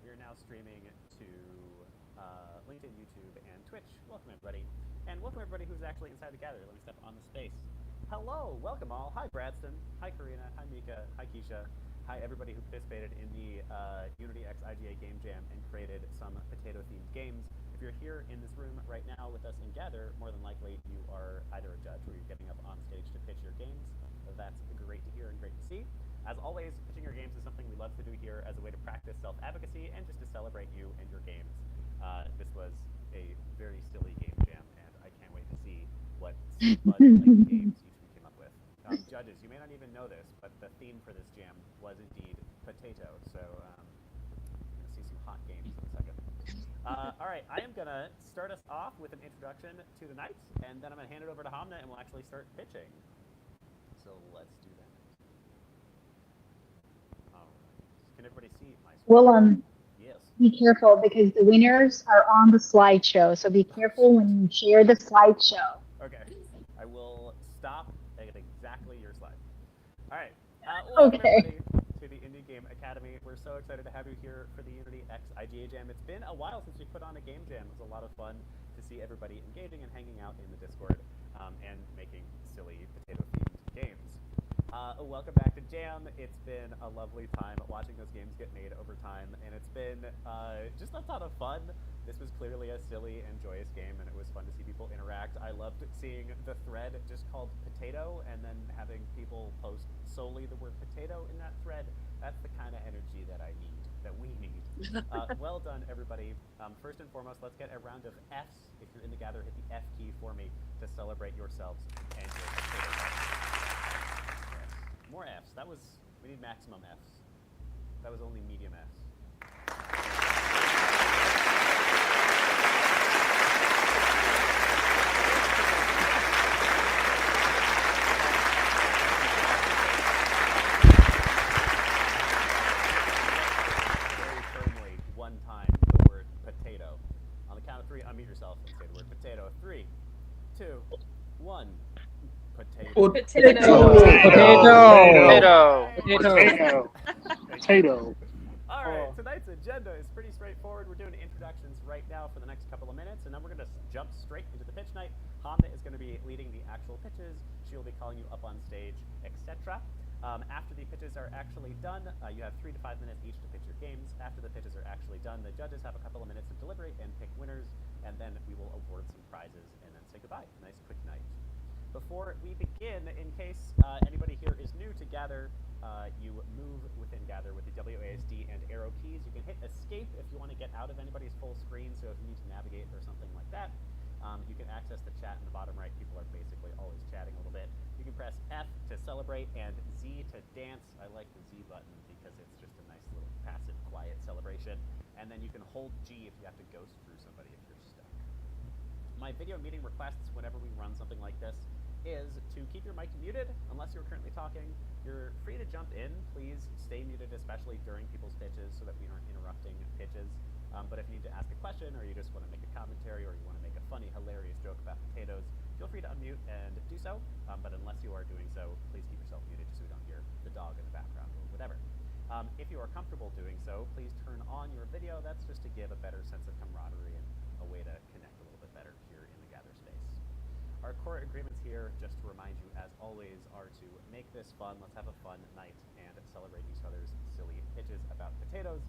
We are now streaming to LinkedIn, YouTube, and Twitch. Welcome, everybody. And welcome, everybody who's actually inside the Gather. Let me step on the space. Hello, welcome all. Hi, Bradston. Hi, Karina. Hi, Mika. Hi, Keisha. Hi, everybody who participated in the Unity X IGA Game Jam and created some potato-themed games. If you're here in this room right now with us in Gather, more than likely you are either a judge or you're getting up on stage to pitch your games. That's great to hear and great to see. As always, pitching your games is something we love to do here as a way to practice self-advocacy and just to celebrate you and your games. This was a very silly game jam, and I can't wait to see what fun games each we came up with. Judges, you may not even know this, but the theme for this jam was indeed potato, so you're going to see some hot games in a second. All right, I am going to start us off with an introduction to the night, and then I'm going to hand it over to Hamna, and we'll actually start pitching. So let's do that. Can everybody see my screen? Willem, yes. Be careful because the winners are on the slideshow. So be careful when you share the slideshow. Okay. I will stop at exactly your slide. All right. Okay. Welcome everybody to the Indie Game Academy. We're so excited to have you here for the Unity X IGA Jam. It's been a while since we put on a game jam. It was a lot of fun to see everybody engaging and hanging out in the Discord and making silly potato-themed games. Welcome back to Jam. It's been a lovely time watching those games get made over time, and it's been just a ton of fun. This was clearly a silly and joyous game, and it was fun to see people interact. I loved seeing the thread just called Potato, and then having people post solely the word potato in that thread. That's the kind of energy that I need, that we need. Well done, everybody. First and foremost, let's get a round of Fs. If you're in the Gather, hit the F key for me to celebrate yourselves and your potato party. More Fs. We need maximum Fs. That was only medium Fs. Very firmly, one time, the word potato. On the count of three, unmute yourself and say the word potato. 3, 2, 1. Potato. Potato. All right, tonight's agenda is pretty straightforward. We're doing introductions right now for the next couple of minutes, and then we're going to jump straight into the pitch night. Hamna is going to be leading the actual pitches. She will be calling you up on stage, etc. After the pitches are actually done, you have 3 to 5 minutes each to pitch your games. After the pitches are actually done, the judges have a couple of minutes to deliberate and pick winners, and then we will award some prizes and then say goodbye. Nice quick night. Before we begin, in case anybody here is new to Gather, you move within Gather with the WASD and arrow keys. You can hit escape if you want to get out of anybody's full screen, so if you need to navigate or something like that. You can access the chat in the bottom right. People are basically always chatting a little bit. You can press F to celebrate and Z to dance. I like the Z button because it's just a nice little passive, quiet celebration. And then you can hold G if you have to ghost through somebody if you're stuck. My video meeting requests whenever we run something like this is to keep your mic muted unless you're currently talking. You're free to jump in. Please stay muted, especially during people's pitches so that we aren't interrupting pitches. But if you need to ask a question or you just want to make a commentary or you want to make a funny, hilarious joke about potatoes, feel free to unmute and do so. But unless you are doing so, please keep yourself muted so we don't hear the dog in the background or whatever. If you are comfortable doing so, please turn on your video. That's just to give a better sense of camaraderie and a way to connect a little bit better here in the Gather space. Our core agreements here, just to remind you, as always, are to make this fun. Let's have a fun night and celebrate each other's silly pitches about potatoes.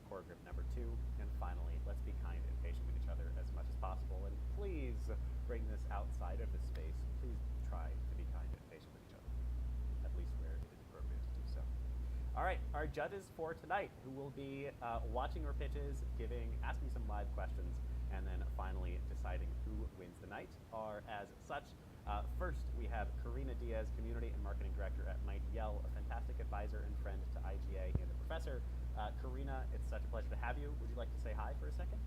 Core agreement number 2. And finally, let's be kind and patient with each other as much as possible. And please bring this outside of the space. Please try to be kind and patient with each other, at least where it is appropriate to do so. All right, our judges for tonight, who will be watching our pitches, asking some live questions, and then finally deciding who wins the night are as such. First, we have Karina Diaz, Community and Marketing Director at Might Yell, a fantastic advisor and friend to IGA and a professor. Karina, it's such a pleasure to have you. Would you like to say hi for a second?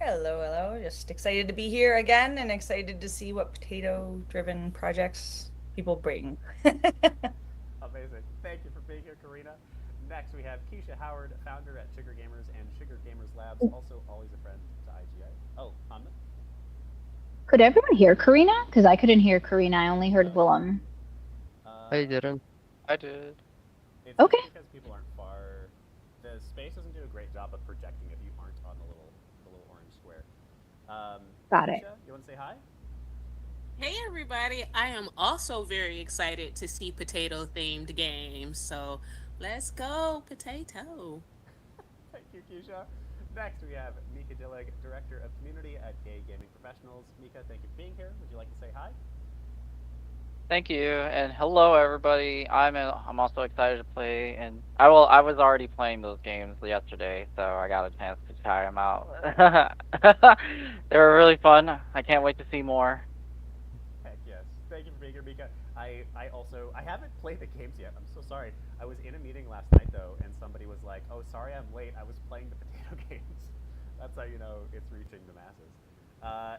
Hello. Just excited to be here again and excited to see what potato-driven projects people bring. Amazing. Thank you for being here, Karina. Next, we have Keisha Howard, founder at Sugar Gamers and Sugar Gamers Labs, also always a friend to IGA. Oh, Hamna? Could everyone hear Karina? Because I couldn't hear Karina. I only heard Willem. I didn't. I did. It's Okay. because people aren't far. The space doesn't do a great great job of projecting if you aren't on the little orange square. Got it. Keisha, you want to say hi? Hey everybody, I am also very excited to see potato themed games. So let's go, potato. Thank you, Keisha. Next, we have Mika Dillig, Director of Community at Gay Gaming Professionals. Mika, thank you for being here. Would you like to say hi? Thank you, and hello everybody. I'm also excited to play, and I was already playing those games yesterday, so I got a chance to try them out. They were really fun. I can't wait to see more. Heck yes. Thank you for being here, Mika. I haven't played the games yet. I'm so sorry. I was in a meeting last night though, and somebody was like, "Oh, sorry, I'm late. I was playing the potato games." That's how you know it's reaching the masses.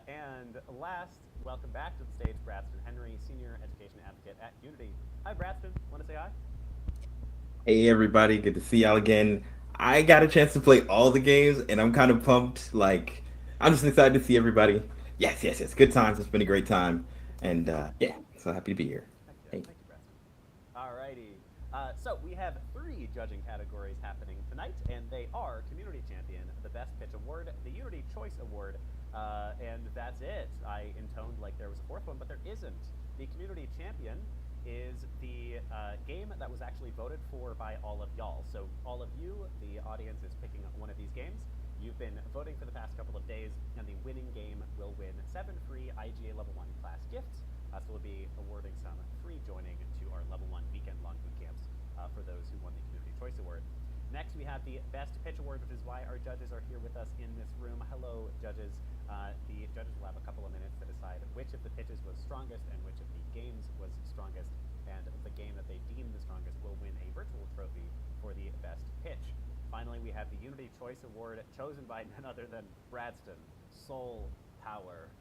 And last, welcome back to the stage, Braxton Henry, Senior Education Advocate at Unity. Hi, Braxton. Want to say hi? Hey everybody, good to see y'all again. I got a chance to play all the games and I'm kind of pumped. Like, I'm just excited to see everybody. Yes, yes, yes. Good times. It's been a great time. And yeah, so happy to be here. Heck yeah. Hey. Thank you, Braxton. Alrighty. So we have 3 judging categories happening tonight, and they are Community Champion, the Best Pitch Award, the Unity Choice Award, and that's it. I intoned like there was a 4th one, but there isn't. The Community Champion is the game that was actually voted for by all of y'all. So all of you, the audience, is picking one of these games. You've been voting for the past couple of days, and the winning game will win 7 free IGA Level 1 class gifts. So we'll be awarding some free joining to our Level 1 weekend-long boot camps for those who won the Community Choice Award. Next, we have the Best Pitch Award, which is why our judges are here with us in this room. Hello, judges. The judges will have a couple of minutes to decide which of the pitches was strongest and which of the games was strongest, and the game that they deem the strongest will win a virtual trophy for the Best Pitch. Finally, we have the Unity Choice Award, chosen by none other than Bradston, Soul Power,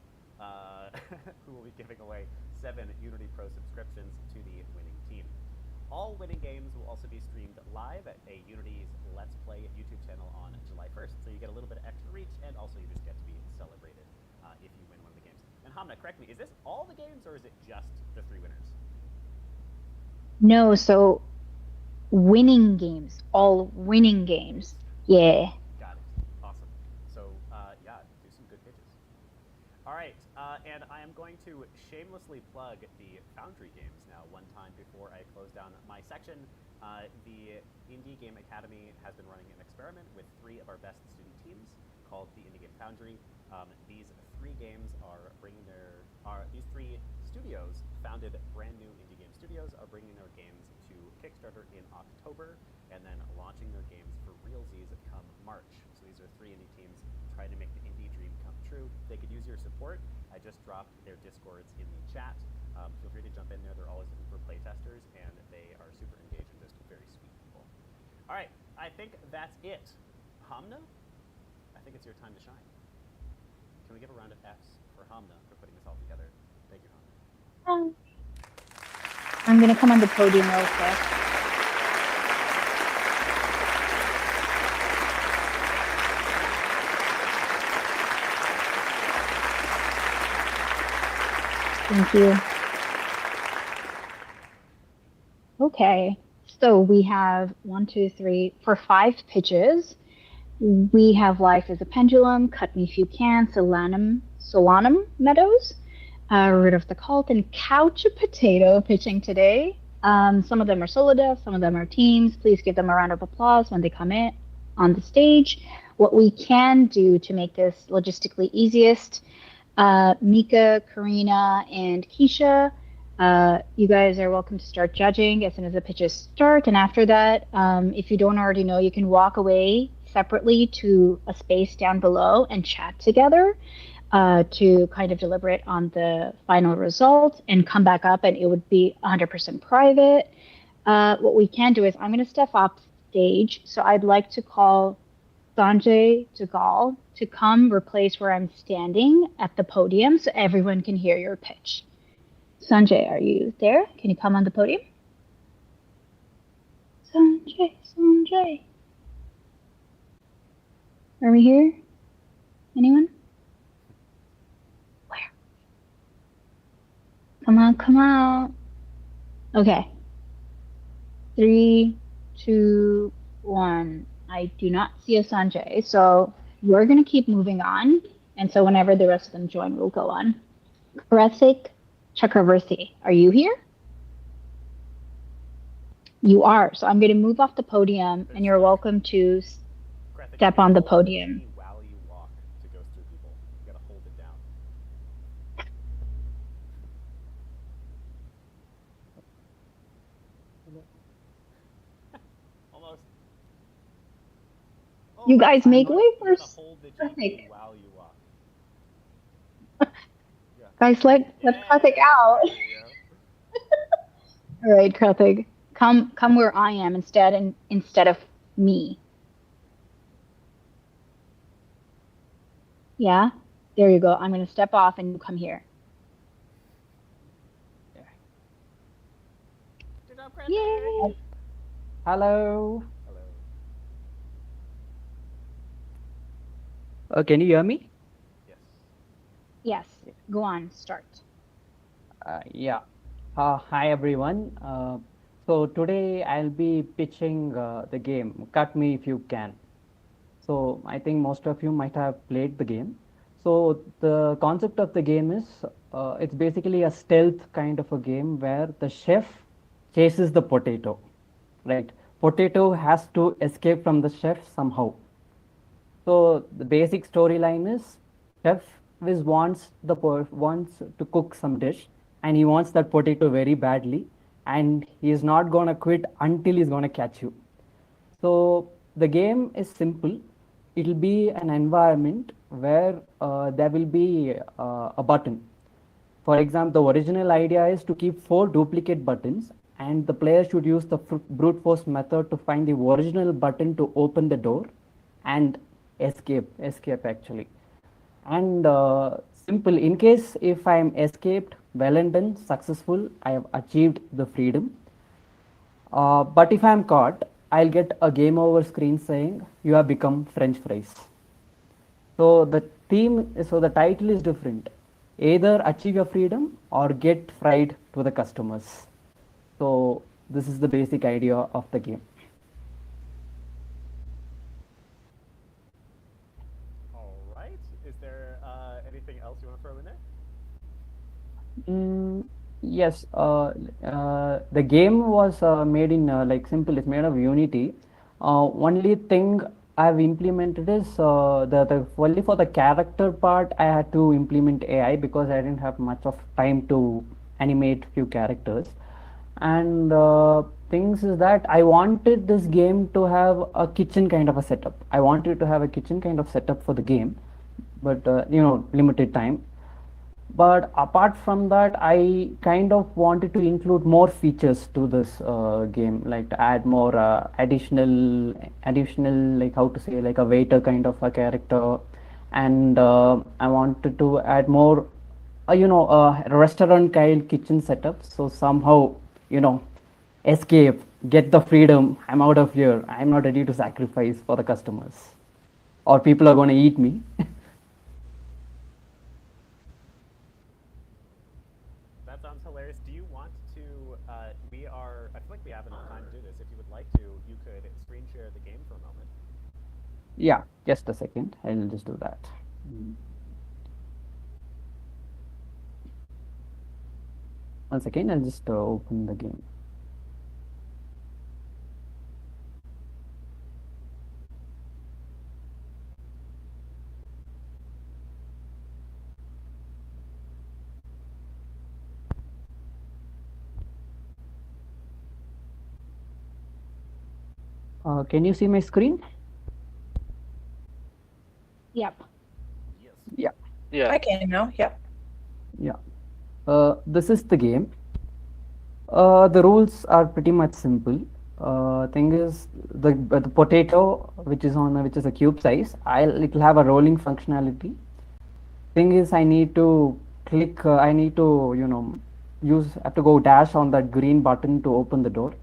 who will be giving away 7 Unity Pro subscriptions to the winning team. All winning games will also be streamed live at a Unity's Let's Play YouTube channel on July 1st, so you get a little bit of extra reach, and also you just get to be celebrated if you win one of the games. And Hamna, correct me, is this all the games, or is it just the 3 winners? No, so winning games, all winning games. Yeah. Got it. Awesome. So, yeah, do some good pitches. All right, and I am going to shamelessly plug the Foundry games now one time before I close down my section. The Indie Game Academy has been running an experiment with 3 of our best student teams called the Indie Game Foundry. These 3 games are bringing these 3 studios, founded brand new indie game studios, are bringing their games to Kickstarter in October, and then launching their games for realsies come March. So these are 3 indie teams trying to make the indie dream come true. They could use your support. I just dropped their Discords in the chat. Feel free to jump in there. They're always looking for playtesters, and they are super engaged and just very sweet people. All right, I think that's it. Hamna, I think it's your time to shine. Can we give a round of Fs for Hamna for putting this all together? Thank you, Hamna. I'm going to come on the podium real quick. Thank you. Okay, so we have 1, 2, 3, for 5 pitches. We have Life is a Pendulum, Cut Me If You Can, Solanum Meadows, Root of the Cult, and Couch a Potato pitching today. Some of them are solo devs, some of them are teams. Please give them a round of applause when they come in on the stage. What we can do to make this logistically easiest, Mika, Karina, and Keisha, you guys are welcome to start judging as soon as the pitches start. And after that, if you don't already know, you can walk away separately to a space down below and chat together to kind of deliberate on the final result and come back up, and it would be 100% private. What we can do is I'm going to step off stage. So I'd like to call Sanjay Dugal to come replace where I'm standing at the podium so everyone can hear your pitch. Sanjay, are you there? Can you come on the podium? Sanjay. Are we here? Anyone? Where? Come on. Okay. 3, 2, 1. I do not see a Sanjay, so we're gonna keep moving on. And so whenever the rest of them join, we'll go on. Karasik Chakravarti, are you here? You are. So I'm gonna move off the podium, and you're welcome to Karthik, step you on the hold podium. G while you walk to go through people. You gotta hold it down. Almost. Oh, You guys make way you for gotta hold the G Karthik. key while you walk. Yeah. Guys, let Karthik out. There you go. All right, Karthik, come where I am instead of me. Yeah, there you go. I'm gonna step off and you come here. Good job, Karthik. Yay! Hello. Hello. Can you hear me? Yes. Yes, go on, start. Yeah. Hi everyone. So today I'll be pitching the game Cut Me If You Can. So I think most of you might have played the game. So the concept of the game is it's basically a stealth kind of a game where the chef chases the potato, right? Potato has to escape from the chef somehow. So the basic storyline is chef wants to cook some dish and he wants that potato very badly and he is not gonna quit until he's gonna catch you. So the game is simple. It'll be an environment where there will be a button. For example, the original idea is to keep 4 duplicate buttons and the player should use the brute force method to find the original button to open the door and escape actually. And simple, in case if I'm escaped, well and done, successful, I have achieved the freedom. But if I'm caught, I'll get a game over screen saying you have become French fries. So the title is different. Either achieve your freedom or get fried to the customers. So this is the basic idea of the game. All right. Is there anything else you want to throw in there? Yes, the game was made in like simple. It's made of Unity. Only thing I've implemented is the only for the character part I had to implement AI because I didn't have much of time to animate few characters. And things is that I wanted this game to have a kitchen kind of a setup. I wanted to have a kitchen kind of setup for the game, but limited time. But apart from that, I kind of wanted to include more features to this game, like to add more additional, like how to say, like a waiter kind of a character, and I wanted to add more, restaurant kind kitchen setup. So somehow, escape, get the freedom. I'm out of here. I'm not ready to sacrifice for the customers, or people are going to eat me. That sounds hilarious. Do you want to? I feel like we have enough time to do this. If you would like to, you could screen share the game for a moment. Yeah, just a second. I'll just do that. Once again, I'll just open the game. Can you see my screen? Yep. Yes. Yeah. Yeah. I can now. Yep. Yeah. This is the game. The rules are pretty much simple. Thing is, the potato which is a cube size, it'll have a rolling functionality. Thing is, I need to click. I need to have to go dash on that green button to open the door,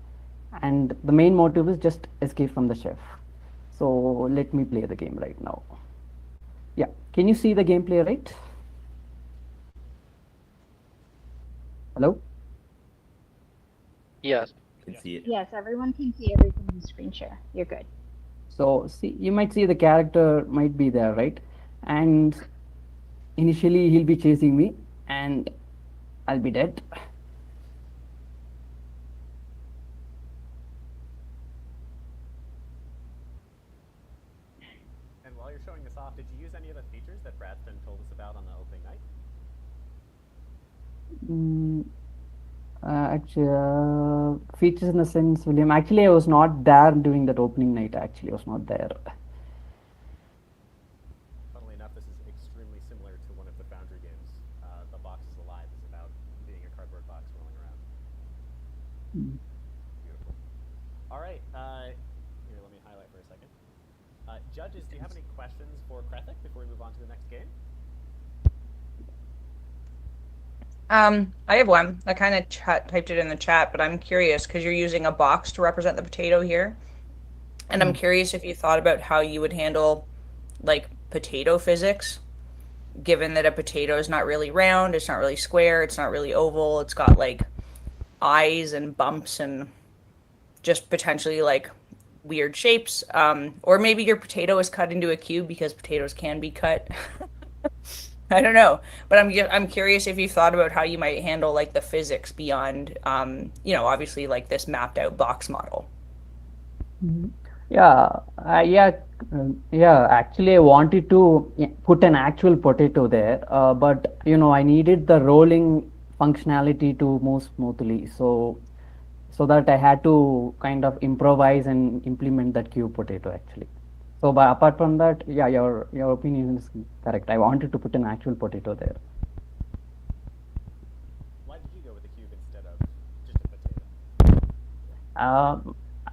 and the main motive is just escape from the chef. So let me play the game right now. Yeah, can you see the gameplay right? Hello? Yes. Can see it. Yes, everyone can see everything in screen share. You're good. So see, you might see the character might be there, right? And initially he'll be chasing me, and I'll be dead. And while you're showing this off, did you use any of the features that Bradston told us about on the opening night? Actually, features in the sense, William. Actually, I was not there during that opening night. Actually, I was not there. Funnily enough, this is extremely similar to one of the Foundry games. The Box is Alive is about being a cardboard box rolling around. Beautiful. All right. Here, let me highlight for a second. Judges, do you have any questions for Krethik before we move on to the next game? I have one. I kind of typed it in the chat, but I'm curious because you're using a box to represent the potato here. And I'm curious if you thought about how you would handle like potato physics, given that a potato is not really round, it's not really square, it's not really oval, it's got like eyes and bumps and just potentially like weird shapes. Or maybe your potato is cut into a cube because potatoes can be cut. I don't know, but I'm curious if you thought about how you might handle like the physics beyond, obviously like this mapped out box model. Yeah, yeah. Actually, I wanted to put an actual potato there, but I needed the rolling functionality to move smoothly. So that I had to kind of improvise and implement that cube potato actually. So, but apart from that, yeah, your opinion is correct. I wanted to put an actual potato there. Why did you go with the cube instead of just a potato?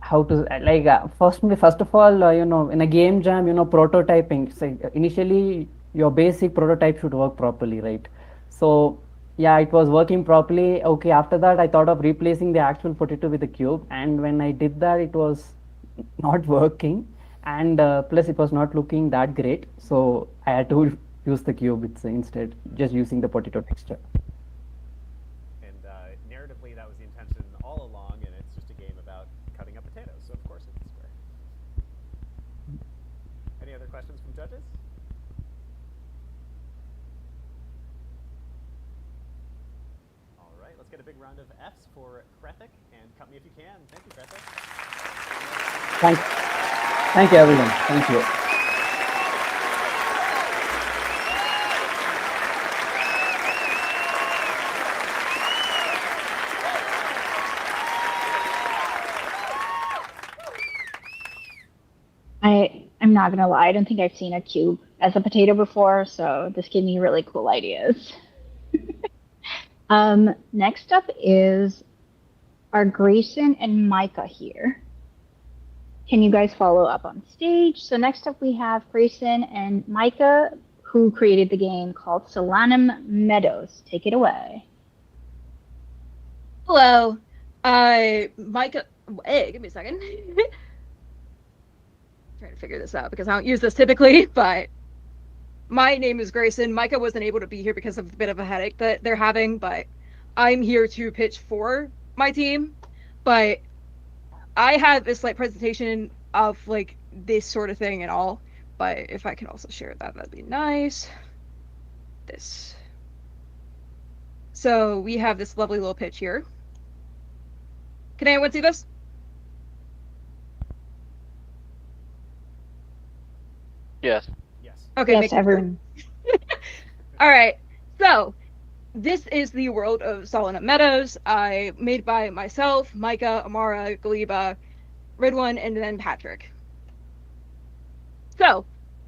How to like first of all, in a game jam, prototyping. So initially, your basic prototype should work properly, right? So yeah, it was working properly. Okay, after that, I thought of replacing the actual potato with the cube, and when I did that, it was not working, and plus it was not looking that great. So I had to use the cube instead, just using the potato texture. And narratively, that was the intention all along, and it's just a game about cutting up potatoes, so of course it's a square. Any other questions from judges? All right, let's get a big round of Fs for Krethik, and cut me if you can. Thank you, Krethik. Thank you, everyone. Thank you. I'm not gonna lie, I don't think I've seen a cube as a potato before, so this gave me really cool ideas. Next up is our Grayson and Micah here. Can you guys follow up on stage? So next up we have Grayson and Micah, who created the game called Solanum Meadows. Take it away. Hello. Micah, hey, give me a second. Trying to figure this out because I don't use this typically, but my name is Grayson. Micah wasn't able to be here because of a bit of a headache that they're having, but I'm here to pitch for my team. But I have this like presentation of like this sort of thing and all, but if I can also share that, that'd be nice. This. So we have this lovely little pitch here. Can anyone see this? Yes. Yes. Okay. Yes, everyone. All right. So this is the world of Solanum Meadows. Made by myself, Micah, Amara, Galiba, Ridwan, and then Patrick. So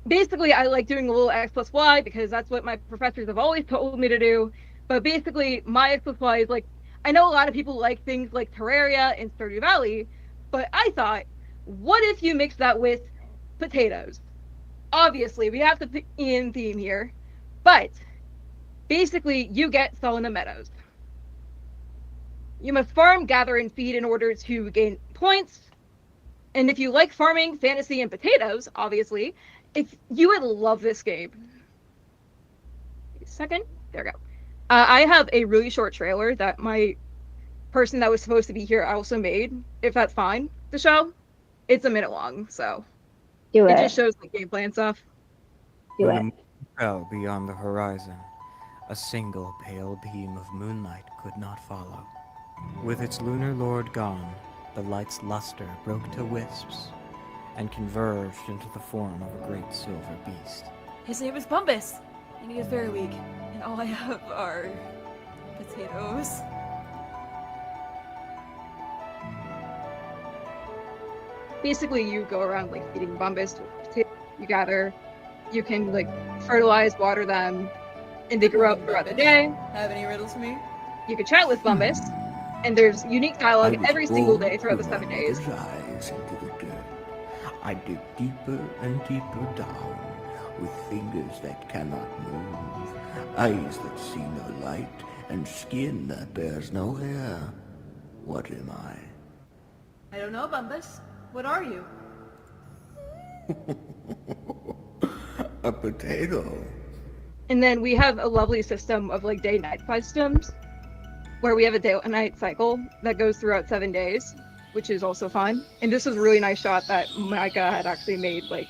basically, I like doing a little X plus Y because that's what my professors have always told me to do. But basically, my X plus Y is like, I know a lot of people like things like Terraria and Stardew Valley, but I thought, what if you mix that with potatoes? Obviously, we have to be in theme here, but basically, you get Solanum Meadows. You must farm, gather, and feed in order to gain points. And if you like farming, fantasy, and potatoes, obviously, if you would love this game. Wait a second. There we go. I have a really short trailer that my person that was supposed to be here also made, if that's fine to show. It's a minute long, so Do It it. just shows the gameplay and stuff. Do When it. the moon fell beyond the horizon, a single pale beam of moonlight could not follow. With its lunar lord gone, the light's luster broke to wisps and converged into the form of a great silver beast. His name is Bumbus, and he is very weak, and all I have are potatoes. Basically, you go around like feeding Bumbus with potatoes you gather. You can like fertilize, water them, and they grow up throughout the day. Have any riddles for me? You can chat with Bumbus, and there's unique dialogue every single day throughout the 7 days. Eyes into the dirt. I dig deeper and deeper down, with fingers that cannot move, eyes that see no light, and skin that bears no hair. What am I? I don't know, Bumbus. What are you? A potato. And then we have a lovely system of like day-night systems, where we have a day-night cycle that goes throughout 7 days, which is also fun. And this is a really nice shot that Micah had actually made like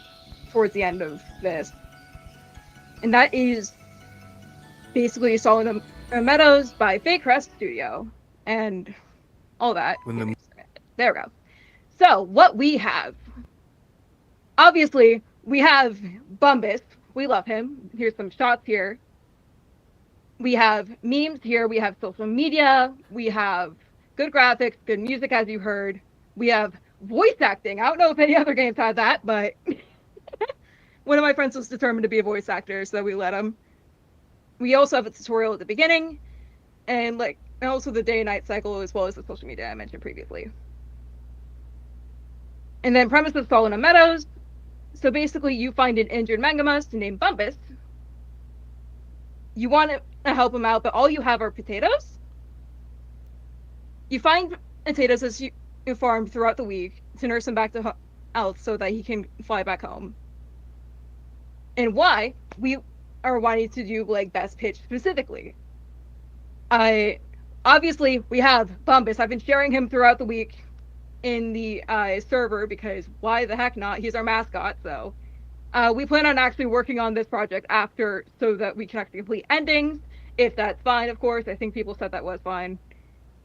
towards the end of this. And that is basically Solid Meadows by Fake Crest Studio and all that. There we go. So what we have, obviously we have Bumbus. We love him. Here's some shots here. We have memes here. We have social media. We have good graphics, good music, as you heard. We have voice acting. I don't know if any other games have that, but one of my friends was determined to be a voice actor, so we let him. We also have a tutorial at the beginning, and also the day and night cycle, as well as the social media I mentioned previously. And then premise of Solid Meadows. So basically, you find an injured Mangamus named Bumbus. You want to help him out, but all you have are potatoes. You find potatoes as you farm throughout the week to nurse him back to health so that he can fly back home. And why we are wanting to do like best pitch specifically. Obviously we have Bumbus. I've been sharing him throughout the week in the server because why the heck not? He's our mascot, so we plan on actually working on this project after so that we can actually complete endings, if that's fine, of course. I think people said that was fine.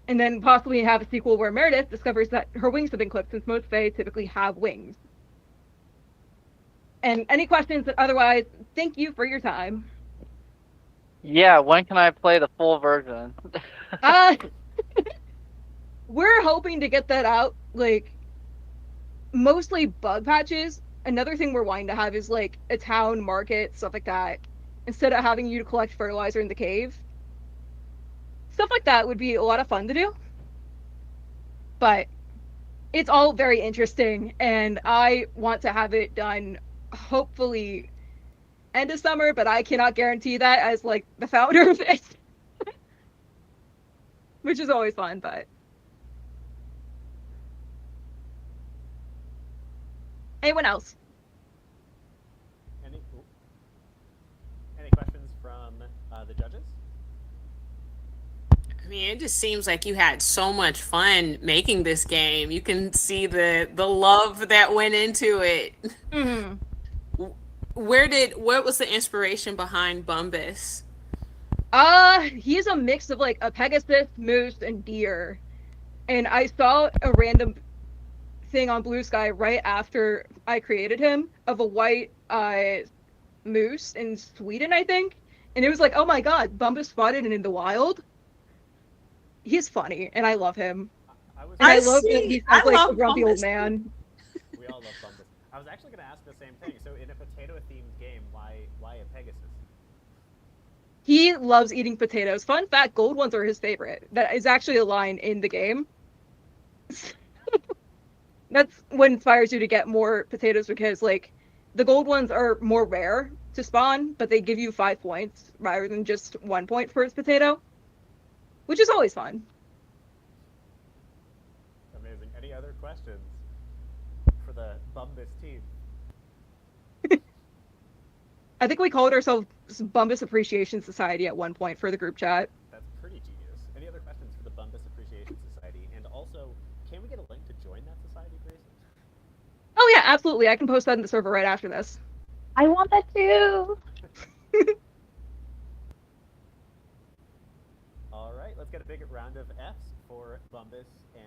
And then possibly have a sequel where Meredith discovers that her wings have been clipped, since most Fae typically have wings. And any questions? Otherwise, thank you for your time. Yeah, when can I play the full version? We're hoping to get that out, like, mostly bug patches. Another thing we're wanting to have is, like, a town market, stuff like that. Instead of having you to collect fertilizer in the cave. Stuff like that would be a lot of fun to do. But it's all very interesting, and I want to have it done, hopefully, end of summer, but I cannot guarantee that as, like, the founder of it. Which is always fun, but... Anyone else? Any questions from the judges? I mean, it just seems like you had so much fun making this game. You can see the love that went into it. Mm-hmm. What was the inspiration behind Bumbus? He's a mix of like a Pegasus, moose, and deer. And I saw a random thing on Blue Sky right after I created him of a white moose in Sweden, I think. And it was like, oh my god, Bumbus spotted in the wild. He's funny, and I love him. I love that he sounds like a grumpy old man. We all love Bumbus. I was actually going to ask the same thing. So in a potato-themed game, why a Pegasus? He loves eating potatoes. Fun fact, gold ones are his favorite. That is actually a line in the game. That's what inspires you to get more potatoes because, like, the gold ones are more rare to spawn, but they give you 5 points rather than just 1 point for his potato, which is always fun. Amazing. Any other questions for the Bumbus team? I think we called ourselves Bumbus Appreciation Society at one point for the group chat. That's pretty genius. Any other questions for the Bumbus Appreciation Society? And also, can we get a link to join that society, Grayson? Oh yeah, absolutely. I can post that in the server right after this. I want that too. All right, let's get a big round of Fs for Bumbus and.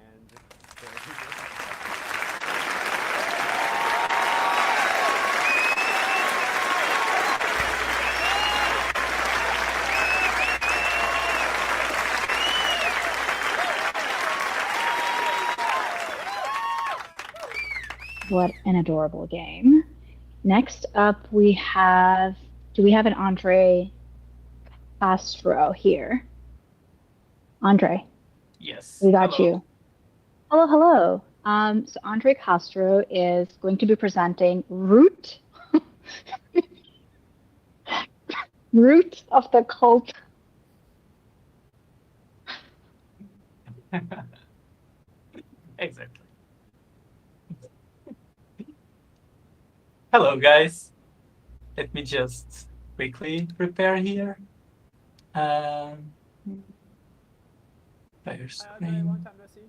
What an adorable game. Next up, we have. Do we have an Andre Castro here? Andre. Yes. We got Hello. you. Hello, hello. So Andre Castro is going to be presenting Root. Root of the Cult. Exactly. Hello, guys. Let me just quickly prepare here. Player Hi, Andre, screen. long time no see.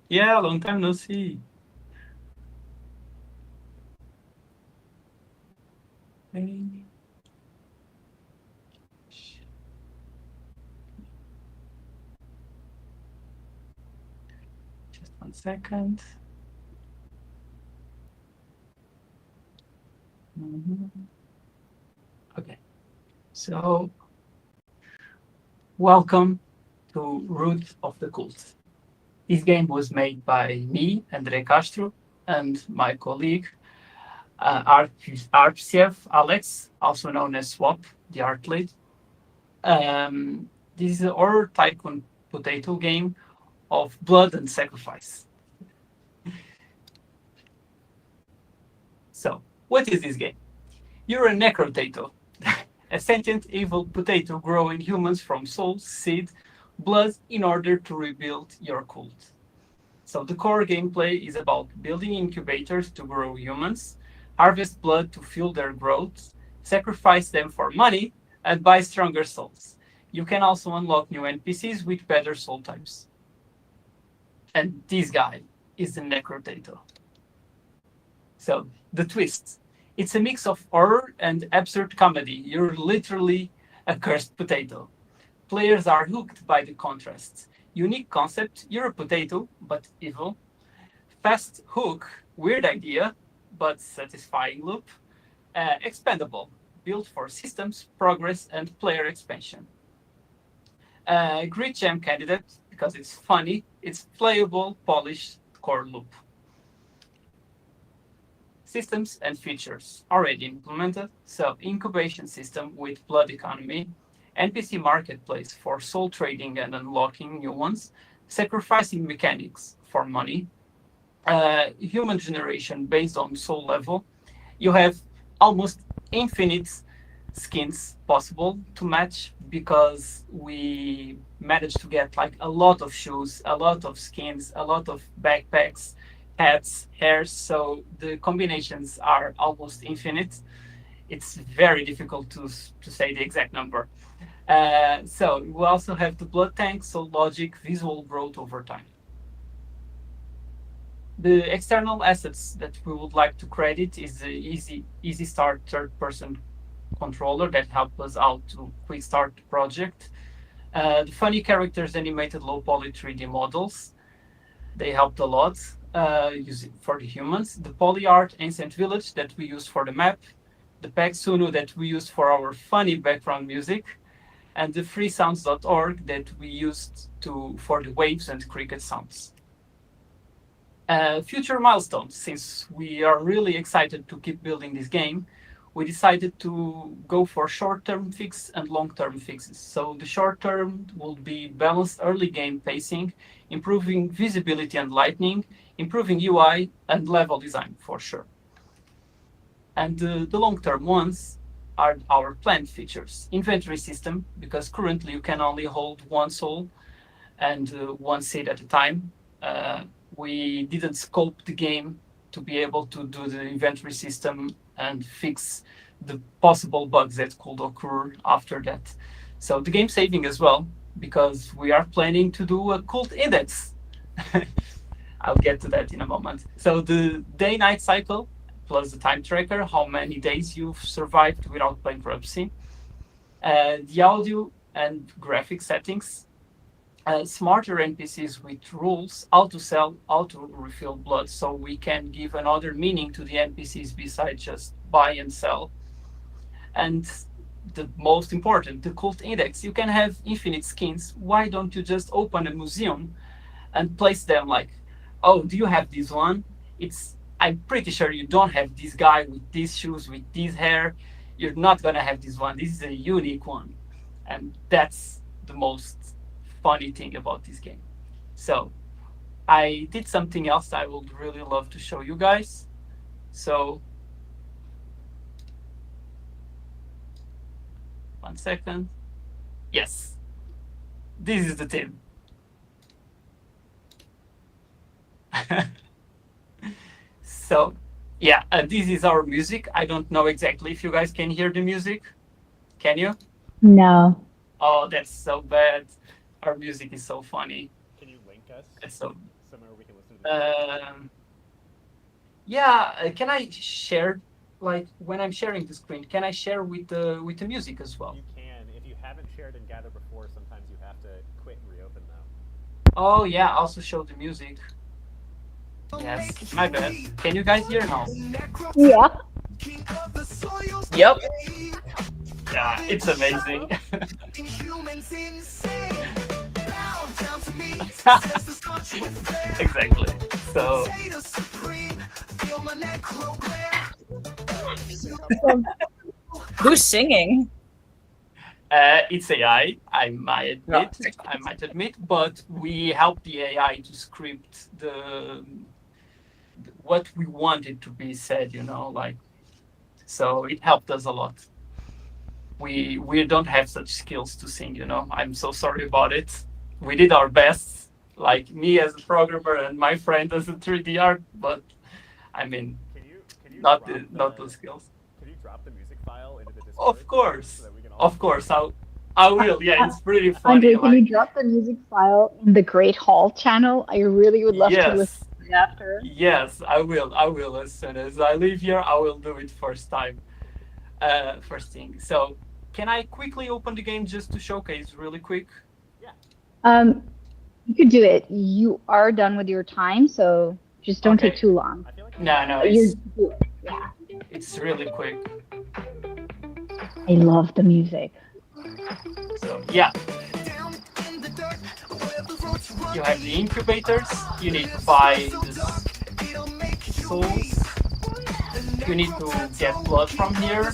Yeah, long time no see. Okay. Just 1 second. Okay, so welcome to Root of the Cult. This game was made by me, Andre Castro, and my colleague, Arpsiev Alex, also known as Swap, the art lead. This is a horror tycoon potato game of blood and sacrifice. So, what is this game? You're a necrotato, a sentient evil potato growing humans from soul, seed, blood in order to rebuild your cult. So the core gameplay is about building incubators to grow humans, harvest blood to fuel their growth, sacrifice them for money, and buy stronger souls. You can also unlock new NPCs with better soul types. And this guy is the necrotato. So the twist. It's a mix of horror and absurd comedy. You're literally a cursed potato. Players are hooked by the contrasts. Unique concept, you're a potato, but evil. Fast hook, weird idea, but satisfying loop. Expandable, built for systems, progress, and player expansion. Great jam candidate, because it's funny, it's playable, polished core loop. Systems and features already implemented. So incubation system with blood economy, NPC marketplace for soul trading and unlocking new ones, sacrificing mechanics for money, human generation based on soul level. You have almost infinite skins possible to match because we managed to get like a lot of shoes, a lot of skins, a lot of backpacks, hats, hairs. So the combinations are almost infinite. It's very difficult to say the exact number. So we also have the blood tank, so logic, visual growth over time. The external assets that we would like to credit is the easy start third-person controller that helped us out to quick start the project. The funny characters, animated low poly 3D models, they helped a lot using for the humans. The poly art ancient village that we used for the map, the Peg Sunu that we used for our funny background music, and the freesounds.org that we used for the waves and cricket sounds. Future milestones, since we are really excited to keep building this game, we decided to go for short-term fix and long-term fixes. So the short-term will be balanced early game pacing, improving visibility and lighting, improving UI and level design for sure. And the long-term ones are our planned features. Inventory system, because currently you can only hold one soul and one seed at a time. We didn't scope the game to be able to do the inventory system and fix the possible bugs that could occur after that. So the game saving as well, because we are planning to do a cult index. I'll get to that in a moment. So the day-night cycle plus the time tracker, how many days you've survived without bankruptcy, the audio and graphic settings, smarter NPCs with rules, how to sell, how to refill blood, so we can give another meaning to the NPCs besides just buy and sell. And the most important, the cult index. You can have infinite skins. Why don't you just open a museum and place them like, oh, do you have this one? I'm pretty sure you don't have this guy with these shoes, with this hair. You're not gonna have this one. This is a unique one. And that's the most funny thing about this game. So I did something else I would really love to show you guys. So 1 second. Yes, this is the team. So yeah, this is our music. I don't know exactly if you guys can hear the music. Can you? No. Oh, that's so bad. Our music is so funny. Can you link us? It's so. Somewhere we can listen to the Yeah. Can I share? Like when I'm sharing the screen, can I share with the music as well? You can. If you haven't shared in Gather before, sometimes you have to quit and reopen though. Oh yeah, also show the music. Yes, my bad. Can you guys hear now? Yeah. Yep. Yeah, it's amazing. Exactly. So. Who's singing? It's AI. I might admit, but we helped the AI to script what we wanted to be said. Like, so it helped us a lot. We don't have such skills to sing. I'm so sorry about it. We did our best, like me as a programmer and my friend as a 3D art, but I mean, can you not those skills. Can you drop the music file into the Discord? Of course. So that we can all I will. Yeah, it's pretty funny. Andre, can you drop the music file in the Great Hall channel? I really would love to listen to it after. Yes, I will. As soon as I leave here, I will do it first thing. So, can I quickly open the game just to showcase really quick? Yeah. You could do it. You are done with your time, so just don't take too long. I feel like No, it's really quick. I love the music. So yeah, you have the incubators. You need to buy the souls. You need to get blood from here.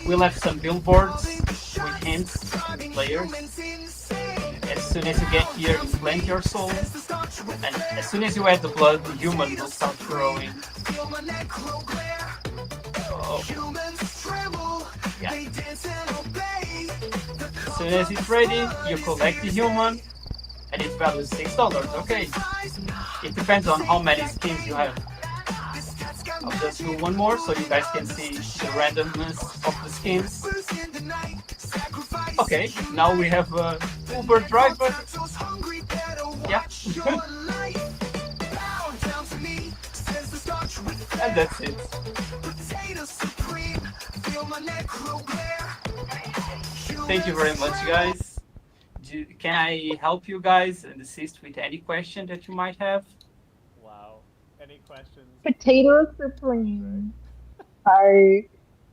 We'll have some billboards with hints to players. As soon as you get here, you plant your soul, and as soon as you add the blood, the human will start growing. Oh. Yeah. As soon as it's ready, you collect the human, and it values $6. Okay. It depends on how many skins you have. I'll just do one more so you guys can see the randomness of the skins. Okay, now we have a Uber driver. Yeah. And that's it. Thank you very much, guys. Can I help you guys and assist with any question that you might have? Wow. Any questions? Potato Supreme. Sorry.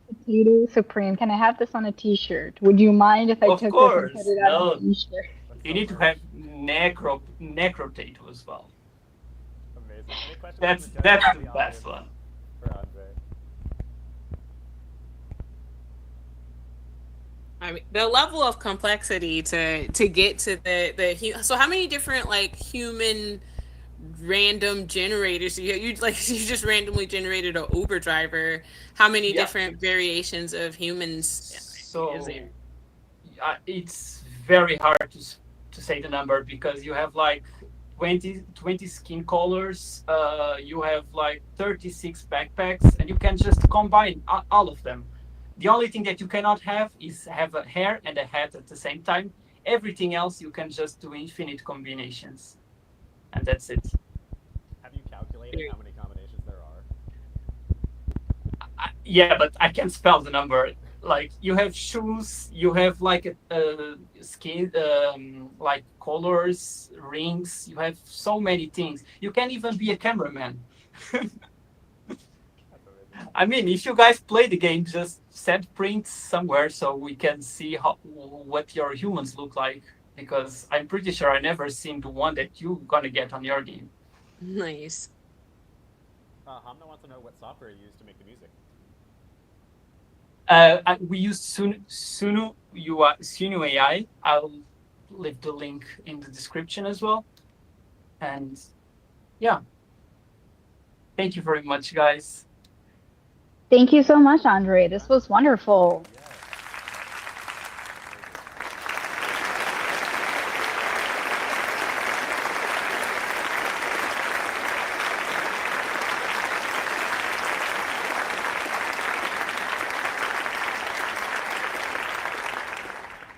Potato Supreme. Can I have this on a t-shirt? Would you mind if I took this and put it on a t-shirt? You need to have necro tattoo as well. Amazing. Any questions That's from the the best one. For Andre. I mean, the level of complexity to get to the so how many different like human random generators you just randomly generated an Uber driver? How many different variations of humans So is there? it's very hard to say the number because you have like 20 skin colors, you have like 36 backpacks, and you can just combine all of them. The only thing that you cannot have is have a hair and a hat at the same time. Everything else you can just do infinite combinations, and that's it. saying how many combinations there are. Yeah, but I can't spell the number. Like you have shoes, you have like skin, like colors, rings. You have so many things. You can even be a cameraman. I mean, if you guys play the game, just send prints somewhere so we can see what your humans look like. Because I'm pretty sure I never seen the one that you're gonna get on your game. Nice. Hamna wants to know what software you use to make the music. We use Sunu AI. I'll leave the link in the description as well. And yeah, thank you very much, guys. Thank you so much, Andre. This was wonderful.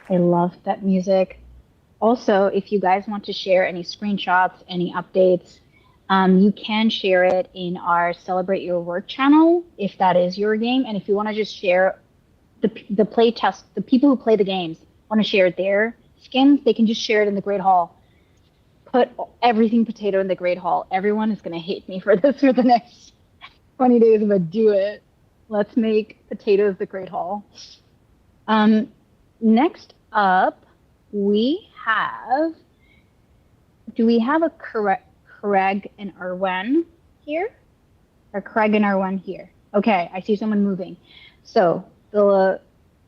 I love that music. Also, if you guys want to share any screenshots, any updates, you can share it in our Celebrate Your Work channel if that is your game. And if you want to just share the play test, the people who play the games want to share their skins, they can just share it in the Great Hall. Put everything potato in the Great Hall. Everyone is going to hate me for this for the next 20 days, but do it. Let's make potatoes the Great Hall. Next up, we have. Do we have a Craig and Arwen here? Or Craig and Arwen here? Okay, I see someone moving. So the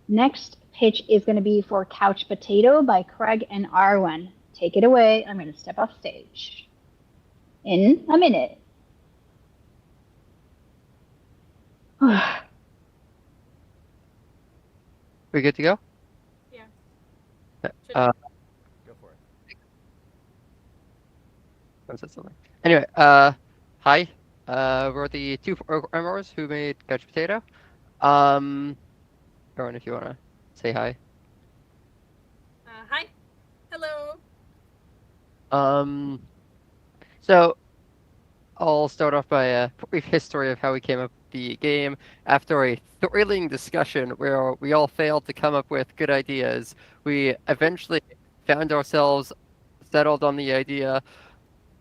next pitch is going to be for Couch Potato by Craig and Arwen. Take it away. I'm going to step off stage in a minute. We good to go? Yeah. Go for it. I said something. Anyway, hi. We're the two programmers who made Couch Potato. Aaron, if you wanna say hi. Hi. Hello. So I'll start off by a brief history of how we came up with the game. After a thrilling discussion where we all failed to come up with good ideas, we eventually found ourselves settled on the idea,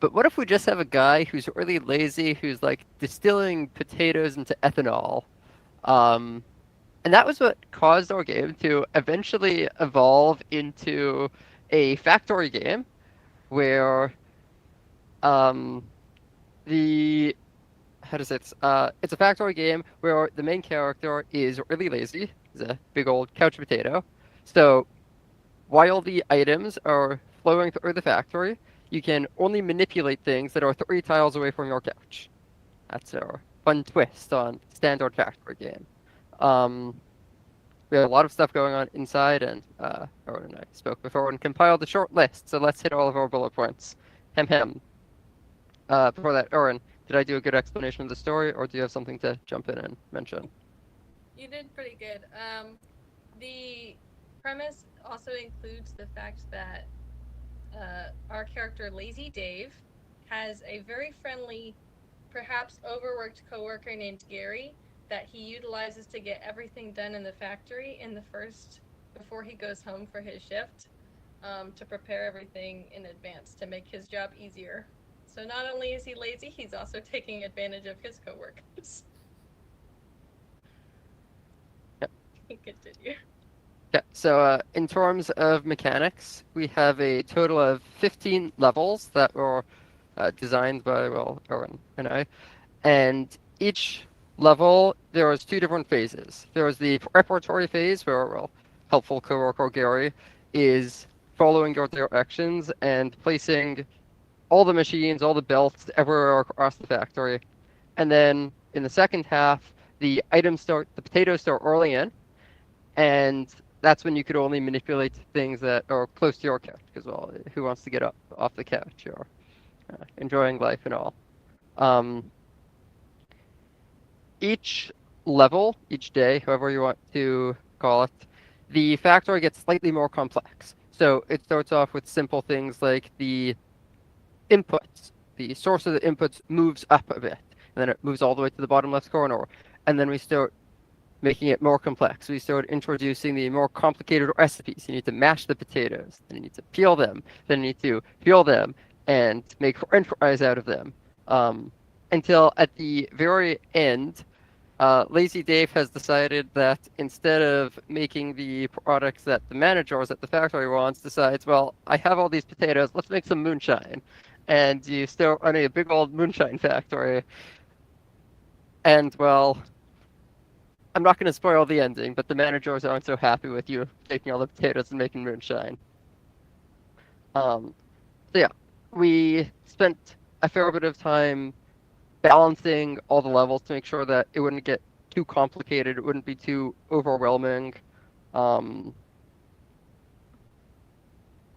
but what if we just have a guy who's really lazy, who's like distilling potatoes into ethanol? And that was what caused our game to eventually evolve into a factory game where it's a factory game where the main character is really lazy. He's a big old couch potato. So while the items are flowing through the factory, you can only manipulate things that are 3 tiles away from your couch. That's our fun twist on standard factory game. We have a lot of stuff going on inside, and Owen and I spoke before and compiled a short list, so let's hit all of our bullet points. Hem. Before that, Oren, did I do a good explanation of the story, or do you have something to jump in and mention? You did pretty good. The premise also includes the fact that our character, Lazy Dave, has a very friendly, perhaps overworked coworker named Gary that he utilizes to get everything done in the factory before he goes home for his shift, to prepare everything in advance to make his job easier. So not only is he lazy, he's also taking advantage of his coworkers. Yep. Continue. Yeah, so in terms of mechanics, we have a total of 15 levels that were designed by, Owen and I. And each level, there was 2 different phases. There was the preparatory phase where, helpful coworker Gary is following your directions and placing all the machines, all the belts everywhere across the factory. And then in the second half, the potatoes start rolling in, and that's when you could only manipulate things that are close to your couch, because, who wants to get up off the couch or enjoying life and all. Each level, each day, however you want to call it, the factory gets slightly more complex. So it starts off with simple things like the inputs the source of the inputs moves up a bit, and then it moves all the way to the bottom left corner, and then we start making it more complex. We start introducing the more complicated recipes. You need to mash the potatoes, then you need to peel them, then you need to peel them and make French fries out of them. Until at the very end, Lazy Dave has decided that instead of making the products that the managers at the factory wants, decides, well, I have all these potatoes, let's make some moonshine. And you start running a big old moonshine factory. And, well, I'm not going to spoil the ending, but the managers aren't so happy with you taking all the potatoes and making moonshine. So yeah, we spent a fair bit of time balancing all the levels to make sure that it wouldn't get too complicated, it wouldn't be too overwhelming.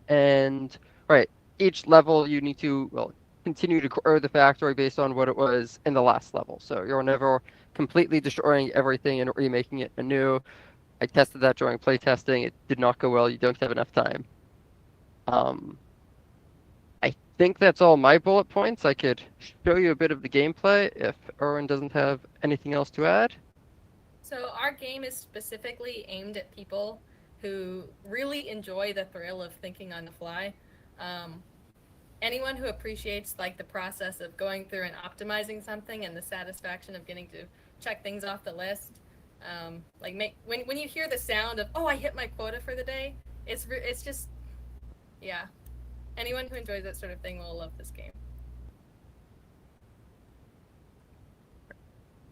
And right, each level you need to, well, continue to grow the factory based on what it was in the last level. So you're never completely destroying everything and remaking it anew. I tested that during playtesting. It did not go well. You don't have enough time. I think that's all my bullet points. I could show you a bit of the gameplay if Erwin doesn't have anything else to add. So our game is specifically aimed at people who really enjoy the thrill of thinking on the fly. Anyone who appreciates like the process of going through and optimizing something and the satisfaction of getting to check things off the list. When you hear the sound of, oh, I hit my quota for the day, it's just, yeah. Anyone who enjoys that sort of thing will love this game.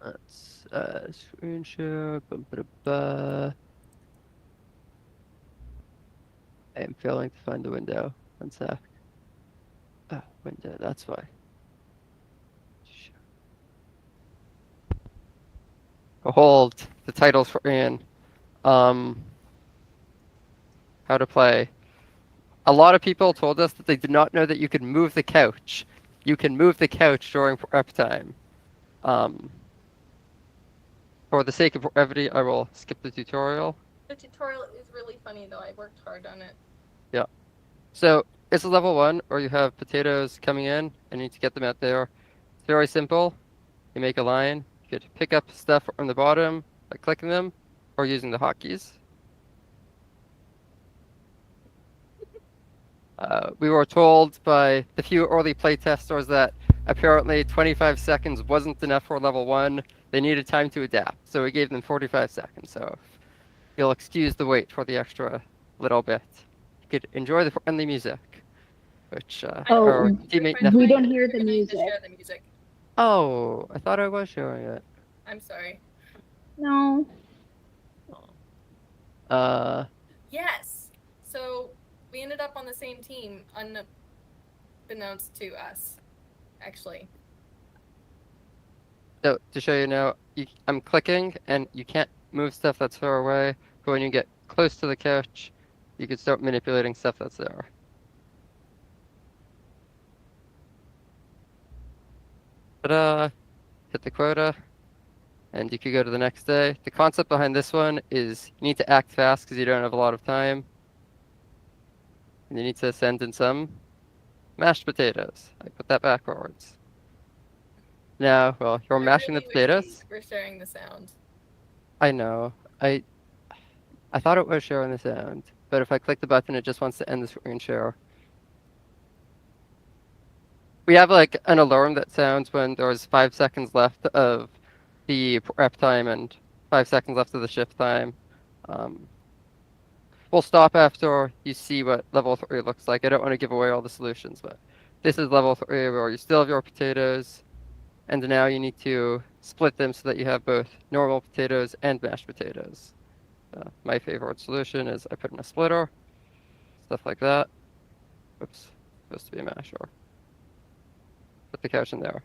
Let's screen share. I am failing to find the window. One sec. Oh, window, that's why. Behold, the titles for Ian. How to play. A lot of people told us that they did not know that you could move the couch. You can move the couch during prep time. For the sake of brevity, I will skip the tutorial. The tutorial is really funny though. I worked hard on it. Yeah. So it's a level 1 where you have potatoes coming in and you need to get them out there. It's very simple. You make a line. You could pick up stuff from the bottom by clicking them or using the hotkeys. We were told by the few early playtesters that apparently 25 seconds wasn't enough for level 1. They needed time to adapt, so we gave them 45 seconds. So you'll excuse the wait for the extra little bit. You could enjoy the friendly music, which our teammate we don't hear the You're gonna need to music. share the music. Oh, I thought I was showing it. I'm sorry. No. Yes. So we ended up on the same team, unbeknownst to us, actually. So to show you now, I'm clicking and you can't move stuff that's far away, but when you get close to the couch, you can start manipulating stuff that's there. Ta-da! Hit the quota, and you could go to the next day. The concept behind this one is you need to act fast because you don't have a lot of time. And you need to send in some mashed potatoes. I put that backwards. Now, well, you're mashing the potatoes. We're sharing the sound. I know. I thought it was sharing the sound, but if I click the button, it just wants to end the screen share. We have like an alarm that sounds when there's 5 seconds left of the prep time and 5 seconds left of the shift time. We'll stop after you see what level 3 looks like. I don't want to give away all the solutions, but this is level 3 where you still have your potatoes, and now you need to split them so that you have both normal potatoes and mashed potatoes. My favorite solution is I put in a splitter, stuff like that. Oops, supposed to be a masher. Put the couch in there.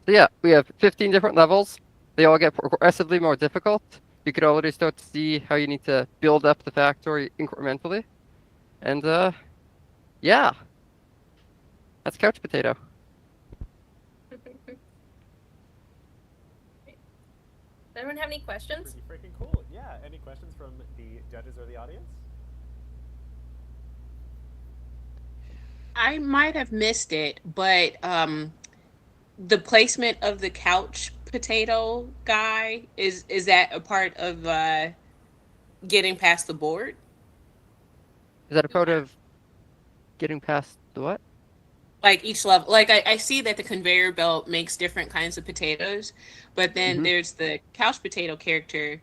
So yeah, we have 15 different levels. They all get progressively more difficult. You could already start to see how you need to build up the factory incrementally. And yeah, that's couch potato. Does anyone have any questions? Pretty freaking cool. Yeah. Any questions from the judges or the audience? I might have missed it, but the placement of the couch potato guy is that a part of getting past the board? Is that a part of getting past the what? Like each level, like I see that the conveyor belt makes different kinds of potatoes, but then there's the couch potato character.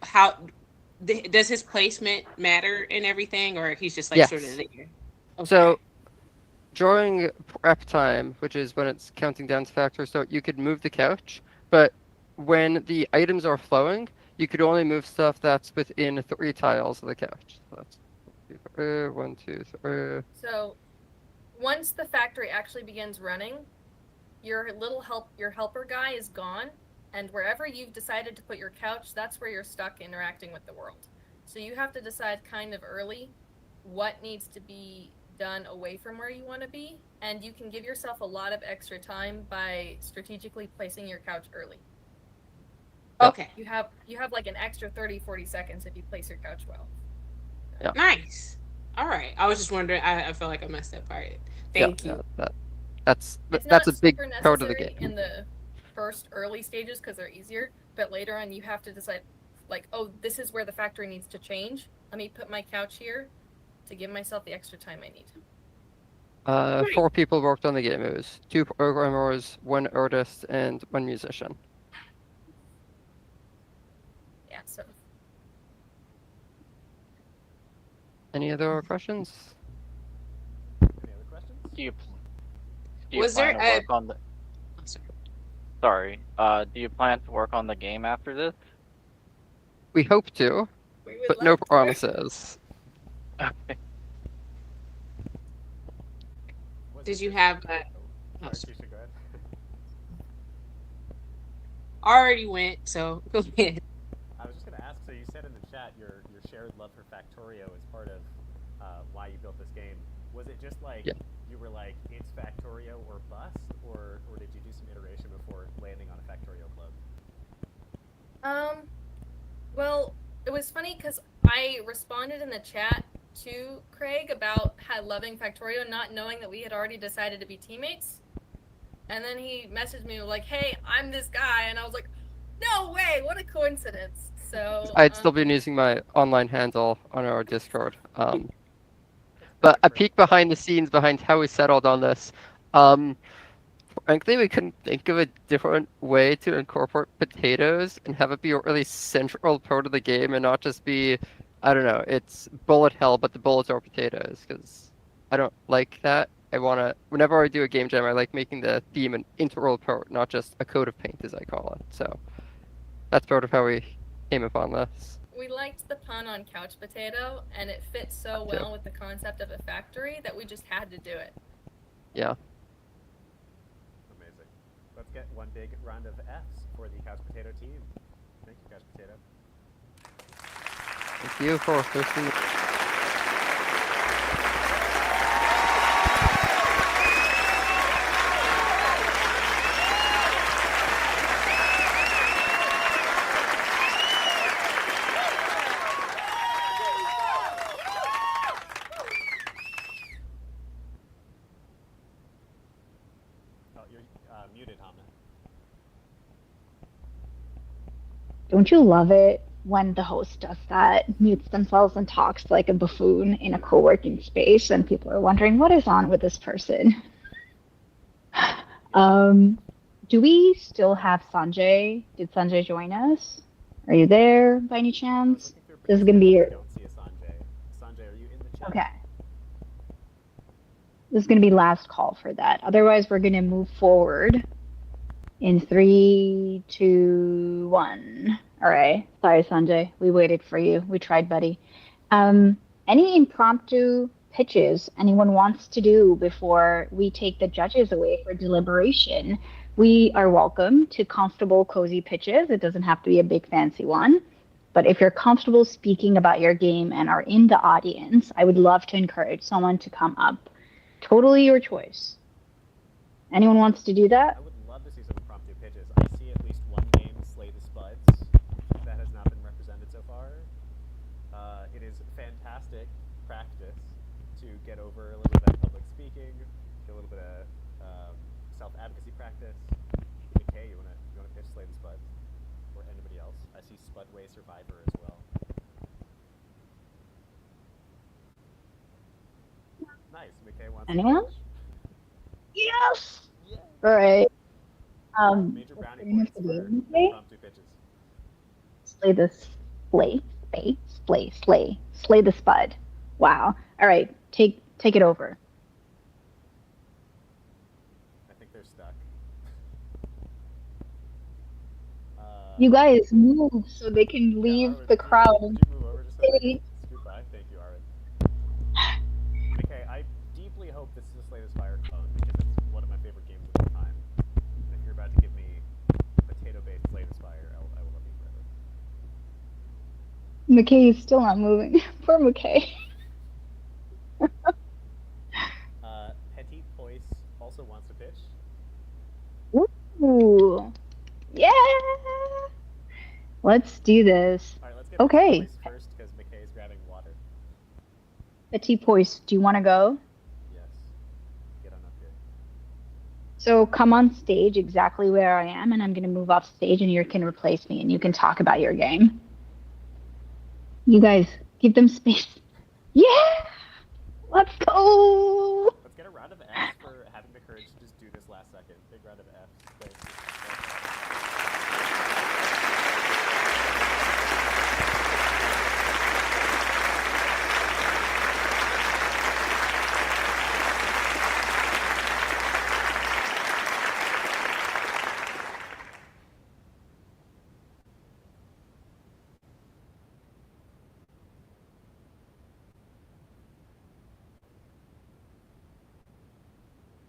How does his placement matter in everything, or he's just like sort of Yes. there? Okay. So during prep time, which is when it's counting down to factory, so you could move the couch, but when the items are flowing, you could only move stuff that's within 3 tiles of the couch. So that's 1, 2, 3. So once the factory actually begins running, your helper guy is gone, and wherever you've decided to put your couch, that's where you're stuck interacting with the world. So you have to decide kind of early what needs to be done away from where you want to be, and you can give yourself a lot of extra time by strategically placing your couch early. Okay. You have like an extra 30-40 seconds if you place your couch well. Yeah. Nice. All right. I was just wondering. I feel like I missed that part. Thank you. That's It's a big not part of the necessary game. in the first early stages because they're easier, but later on you have to decide, like, oh, this is where the factory needs to change. Let me put my couch here to give myself the extra time I need. 4 people worked on the game. It was 2 programmers, 1 artist, and 1 musician. Yeah. So. Any other questions? Any other questions? Do you Was plan there to work on the? Sorry. Do you plan to work on the game after this? We hope to, but no promises. Okay. Did you have? Sorry, Keisha, go ahead. Already went. So go ahead. I was just going to ask. So you said in the chat your shared love for Factorio is part of why you built this game. Was it just like you were like it's Factorio or bust, or did you do some iteration before landing on a Factorio club? Well, it was funny because I responded in the chat to Craig about loving Factorio, not knowing that we had already decided to be teammates. And then he messaged me like, "Hey, I'm this guy," and I was like, "No way! What a coincidence!" So I'd still been using my online handle on our Discord. But a peek behind the scenes behind how we settled on this. Frankly, we couldn't think of a different way to incorporate potatoes and have it be a really central part of the game and not just be, I don't know, it's bullet hell, but the bullets are potatoes, because I don't like that. Whenever I do a game jam, I like making the theme an integral part, not just a coat of paint, as I call it. So that's part of how we came upon this. we liked the pun on couch potato, and it fits so well with the concept of a factory that we just had to do it. Yeah. Amazing. Let's get one big round of Fs for the Couch Potato team. Thank you, Couch Potato. Thank you for hosting. Oh, you're muted, Hamna. Don't you love it when the host does that, mutes themselves and talks like a buffoon in a co-working space, and people are wondering what is on with this person? Do we still have Sanjay? Did Sanjay join us? Are you there by any chance? This is gonna be your. Don't see a Sanjay. Sanjay, are you in the chat? Okay. This is gonna be last call for that. Otherwise, we're gonna move forward. In 3, 2, 1. All right. Sorry, Sanjay. We waited for you. We tried, buddy. Any impromptu pitches anyone wants to do before we take the judges away for deliberation? We are welcome to comfortable, cozy pitches. It doesn't have to be a big, fancy one. But if you're comfortable speaking about your game and are in the audience, I would love to encourage someone to come up. Totally your choice. Anyone wants to do that? I would love to see some impromptu pitches. I see at least one game, Slay the Spuds, that has not been represented so far. It is fantastic practice to get over a little bit of that public speaking, get a little bit of self-advocacy practice. Okay, you wanna pitch Slay the Spud? Or anybody else? I see Spudway Survivor as well. Nice. McKay wants Anyone? to pitch. Yes! Yeah. Alright. Major brownie name of points the for game, okay? impromptu pitches. Slay the slay the spud. Wow. Alright, take it over. I think they're stuck. You guys move so they can leave Arwen, the could crowd. you move over just a second? Scoot by. Thank you, Arwen. Okay, I deeply hope this is a Slay the Spire clone because it's one of my favorite games of all time. And if you're about to give me potato-based Slay the Spire, I will love you forever. McKay is still not moving. Poor McKay. Petit Poise also wants to pitch. Ooh. Yeah. Let's do this. All right, let's get Okay. Petit Poise first because McKay is grabbing water. Petit Poise, do you want to go? Yes. Get on up here. So come on stage exactly where I am, and I'm going to move off stage, and you can replace me, and you can talk about your game. You guys, give them space. Yeah! Let's go! Let's get a round of F's for having the courage to just do this last second. Big round of F's. Thanks.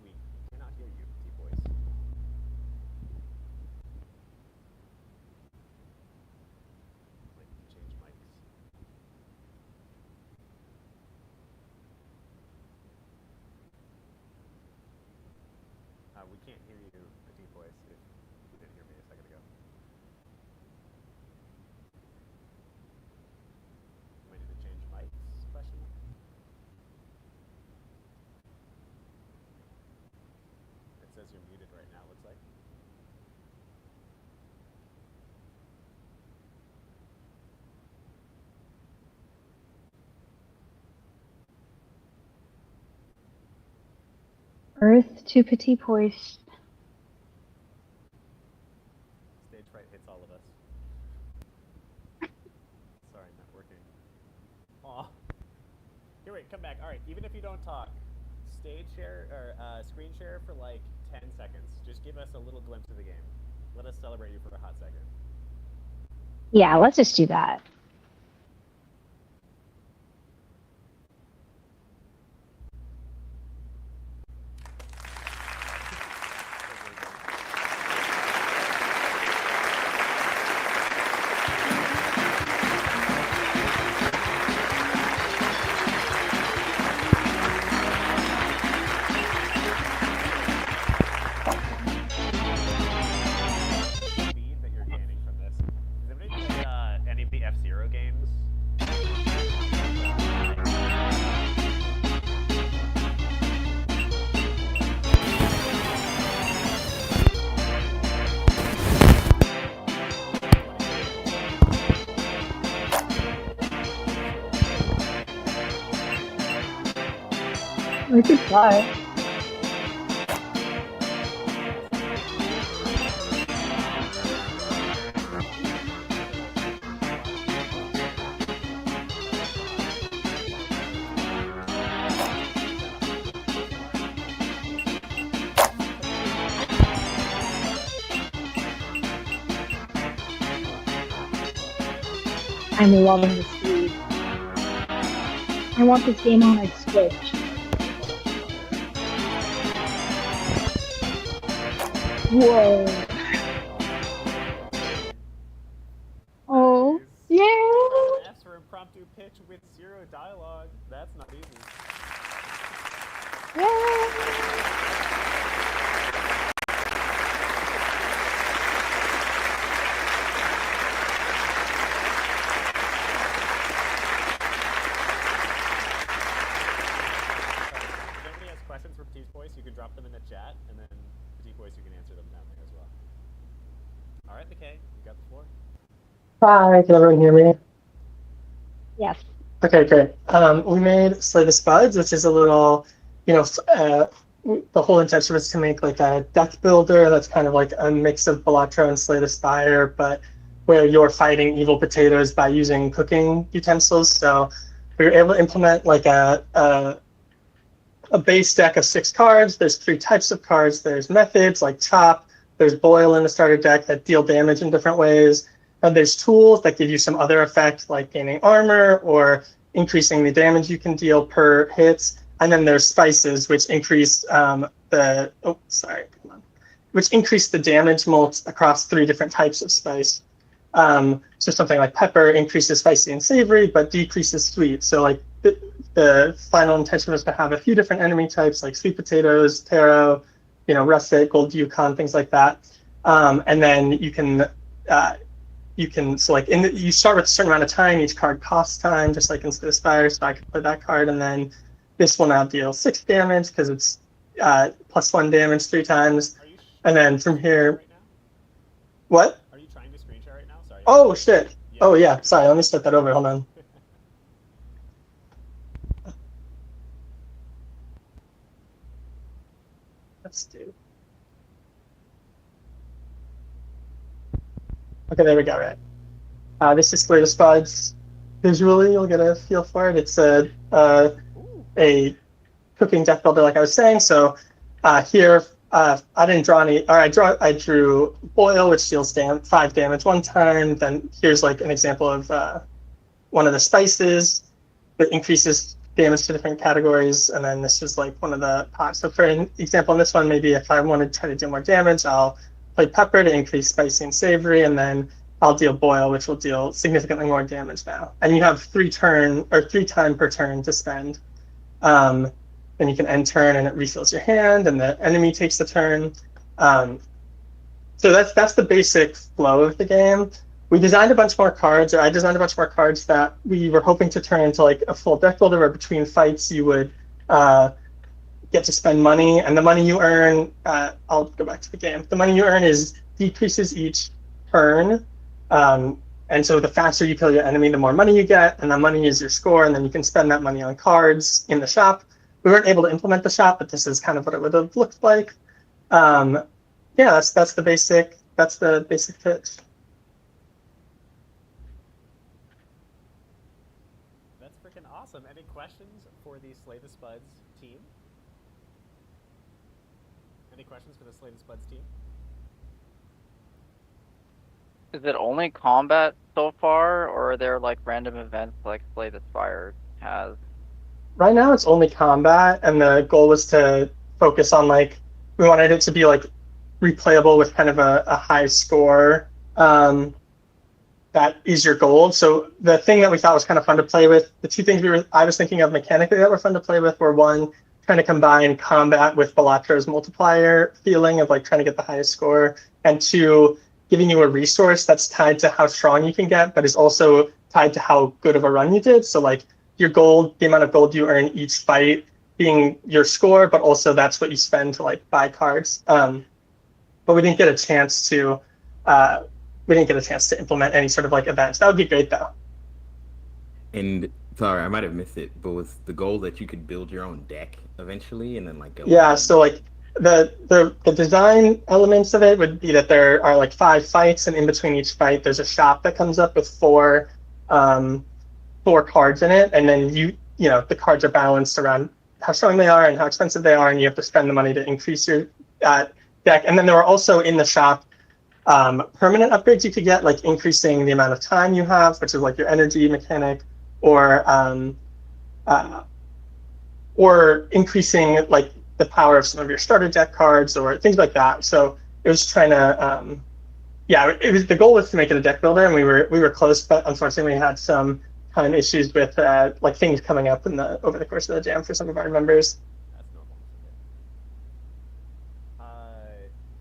We cannot hear you, Petit Poise. Might need to change mics. We can't hear you, Petit Poise, if you didn't hear me a second ago. Might need to change mics, question mark? It says you're muted right now, looks like. Earth to Petit Poise. Stage fright hits all of us. Sorry, not working. Aw. Here, wait, come back. Alright, even if you don't talk, stage share, or screen share for like 10 seconds. Just give us a little glimpse of the game. Let us celebrate you for a hot second. Yeah, let's just do that. Speed that you're gaining from this. Does anybody play any of the F-Zero games? We could try. I'm loving the speed. I want this game on my Switch. Whoa. Oh, yeah. F's for impromptu pitch with 0 dialogue. That's not easy. If anybody has questions Hi, can everyone hear me? Yes. Okay, great. We made Slay the Spuds, which is a little, the whole intention was to make like a deck builder that's kind of like a mix of Balatro and Slay the Spire, but where you're fighting evil potatoes by using cooking utensils. So we were able to implement like a base deck of 6 cards. There's 3 types of cards. There's methods like chop. There's boil in the starter deck that deal damage in different ways. And there's tools that give you some other effect like gaining armor or increasing the damage you can deal per hit. And then there's spices, which increase which increase the damage mults across 3 different types of spice. So something like pepper increases spicy and savory, but decreases sweet. So like the final intention was to have a few different enemy types like sweet potatoes, taro, russet, gold yukon, things like that. And then you can so like you start with a certain amount of time. Each card costs time, just like in Spire. So I could play that card, and then this will now deal 6 damage because it's +1 damage 3 times. And then from here, what? Are you trying to screen share right now? Sorry. Oh shit! Yeah. Oh yeah, sorry. Let me start that over. Hold on. Let's do. Okay, there we go. Right. This is Slay the Spuds. Visually, you'll get a feel for it. It's a cooking deck builder, like I was saying. So here, I didn't draw any. Or I drew boil, which deals 5 damage 1 time. Then here's like an example of one of the spices that increases damage to different categories. And then this is like one of the pots. So for an example in this one, maybe if I want to try to do more damage, I'll play pepper to increase spicy and savory, and then I'll deal boil, which will deal significantly more damage now. And you have 3 time per turn to spend. Then you can end turn and it refills your hand, and the enemy takes the turn. So that's the basic flow of the game. We designed a bunch more cards, or I designed a bunch more cards that we were hoping to turn into like a full deck builder, where between fights you would get to spend money, and the money you earn, I'll go back to the game. The money you earn decreases each turn. And so the faster you kill your enemy, the more money you get, and the money is your score, and then you can spend that money on cards in the shop. We weren't able to implement the shop, but this is kind of what it would have looked like. Yeah, that's the basic pitch. That's freaking awesome. Any questions for the Slay the Spuds team? Any questions for the Slay the Spuds team? Is it only combat so far, or are there like random events like Slay the Spire has? Right now it's only combat, and the goal was to focus on we wanted it to be like replayable with kind of a high score. That is your goal. So the thing that we thought was kind of fun to play with, the 2 things I was thinking of mechanically that were fun to play with were, 1, trying to combine combat with Balatro's multiplier feeling of like trying to get the highest score, and 2, giving you a resource that's tied to how strong you can get, but is also tied to how good of a run you did. So like your gold, the amount of gold you earn each fight being your score, but also that's what you spend to like buy cards. But we didn't get a chance to implement any sort of like events. That would be great though. And sorry, I might have missed it, but was the goal that you could build your own deck eventually, and then like go? Yeah. So like the design elements of it would be that there are like 5 fights, and in between each fight, there's a shop that comes up with 4 cards in it, and then the cards are balanced around how strong they are and how expensive they are, and you have to spend the money to increase your deck. And then there were also in the shop permanent upgrades you could get, like increasing the amount of time you have, which is like your energy mechanic, or increasing like the power of some of your starter deck cards or things like that. So it was trying to the goal was to make it a deck builder, and we were close, but unfortunately we had some kind of issues with like things coming up over the course of the jam for some of our members. That's normal.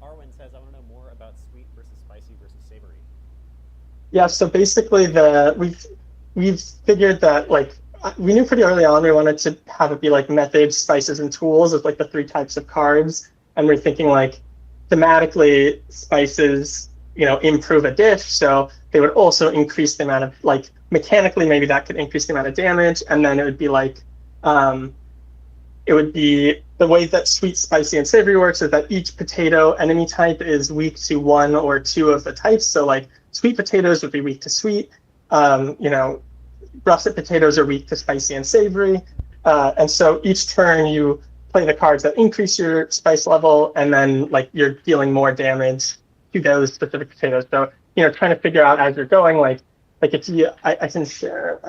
Arwen says, I want to know more about sweet versus spicy versus savory. Yeah, so basically we've figured that like we knew pretty early on we wanted to have it be like methods, spices, and tools as like the 3 types of cards, and we're thinking like thematically spices improve a diff. So they would also increase the amount of, like, mechanically, maybe that could increase the amount of damage. And then it would be like, it would be the way that sweet, spicy, and savory works is that each potato enemy type is weak to one or two of the types. So like sweet potatoes would be weak to sweet. Russet potatoes are weak to spicy and savory. And so each turn you play the cards that increase your spice level, and then like you're dealing more damage to those specific potatoes. So, trying to figure out as you're going, like if I can share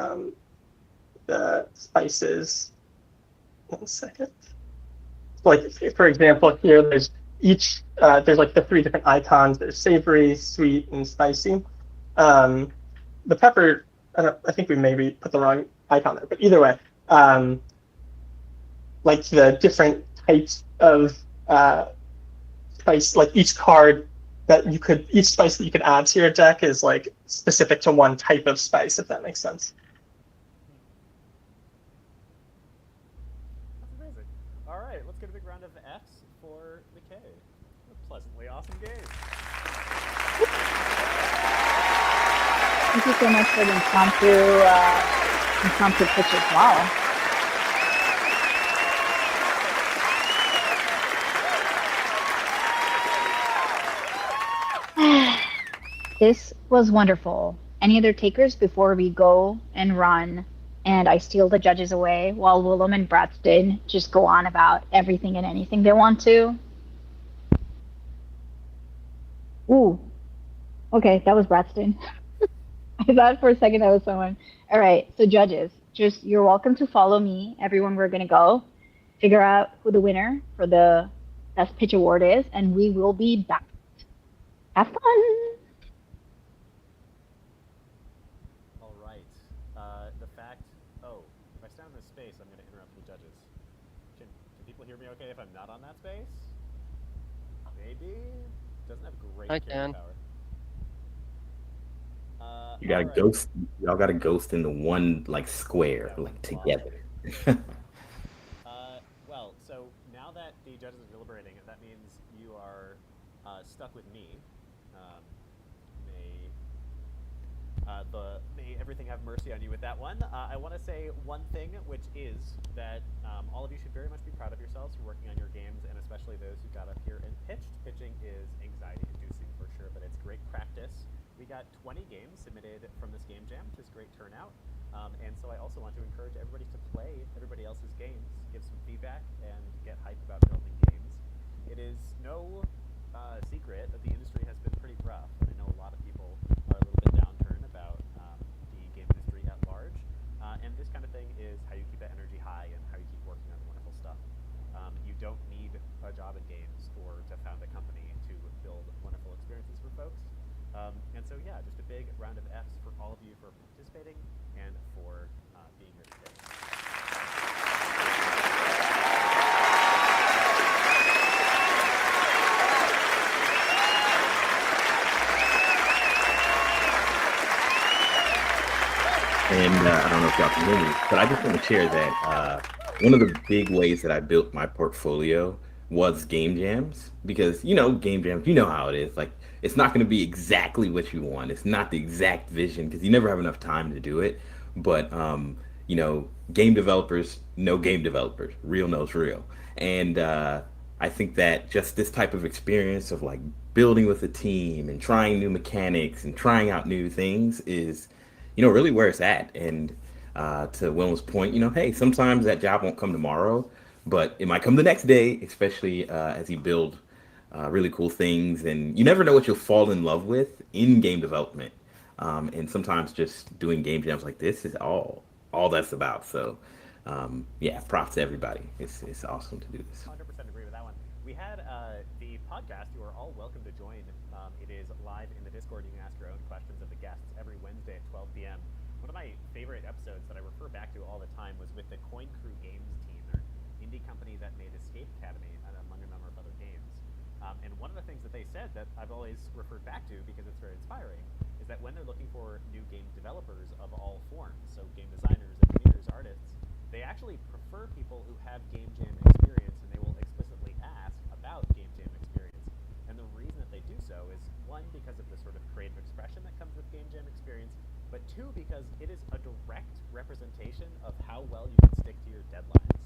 the spices. 1 second. Like, for example, here there's there's like the 3 different icons. There's savory, sweet, and spicy. The pepper, I think we maybe put the wrong icon there, but either way, like the different types of spice, like each spice that you could add to your deck is like specific to one type of spice, if that makes sense. That's amazing. All right, let's get a big round of Fs for McKay. A pleasantly awesome game. Thank you so much for the impromptu pitch as well. This was wonderful. Any other takers before we go and run and I steal the judges away while Willem and Braxton just go on about everything and anything they want to? Ooh. Okay, that was Braxton. I thought for a second that was someone. All right, so judges, just you're welcome to follow me. Everyone, we're going to go figure out who the winner for the Best Pitch Award is, and we will be back. Have fun! All right. If I stand in this space, I'm going to interrupt the judges. Can people hear me okay if I'm not on that space? Maybe? Doesn't have great I carry can. power. You got to ghost. Y'all got to ghost into one like square, like together. Well, so now that the judges are deliberating, that means you are stuck with me. May everything have mercy on you with that one. I want to say one thing, which is that all of you should very much be proud of yourselves for working on your games, and especially those who got up here and pitched. Pitching is anxiety-inducing for sure, but it's great practice. We got 20 games submitted from this game jam, which is a great turnout. And so I also want to encourage everybody to play everybody else's games, give some feedback, and get hype about building games. It is no secret that the industry has been pretty rough, and I know a lot of people are a little bit downturned about the game industry at large. And this kind of thing is how you keep that energy high and how you keep working on wonderful stuff. You don't need a job in games or to found a company to build wonderful experiences for folks. And so, yeah, just a big round of Fs for all of you for participating and for being here today. And I don't know if y'all can hear me, but I just want to share that one of the big ways that I built my portfolio was game jams, because game jams, you know how it is. Like, it's not going to be exactly what you want. It's not the exact vision because you never have enough time to do it. But game developers know game developers. Real knows real. And I think that just this type of experience of like building with a team and trying new mechanics and trying out new things is really where it's at. And to Willem's point, hey, sometimes that job won't come tomorrow, but it might come the next day, especially as you build really cool things. And you never know what you'll fall in love with in game development. And sometimes just doing game jams like this is all that's about. So yeah, props to everybody. It's awesome to do this. 100% agree with that one. We had the podcast. You are all welcome to join. It is live in the Discord. You can ask your own questions of the guests every Wednesday at 12 p.m. One of my favorite episodes that I refer back to all the time was with the Coin Crew Games team. They're an indie company that made Escape Academy, among a number of other games. And one of the things that they said that I've always referred back to because it's very inspiring is that when they're looking for new game developers of all forms, so game designers, engineers, artists, they actually prefer people who have game jam experience, and they will explicitly ask about game jam experience. And the the reason that they do so is, one, because of the sort of creative expression that comes with game jam experience, but two, because it is a direct representation of how well you can stick to your deadlines.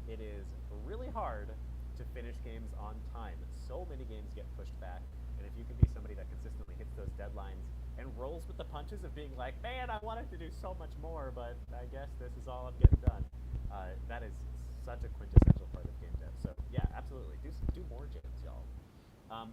It is really hard to finish games on time. So many games get pushed back, and if you can be somebody that consistently hits those deadlines and rolls with the punches of being like, man, I wanted to do so much more, but I guess this is all I'm getting done. That is such a quintessential part of game dev. So yeah, absolutely, do more jams, y'all.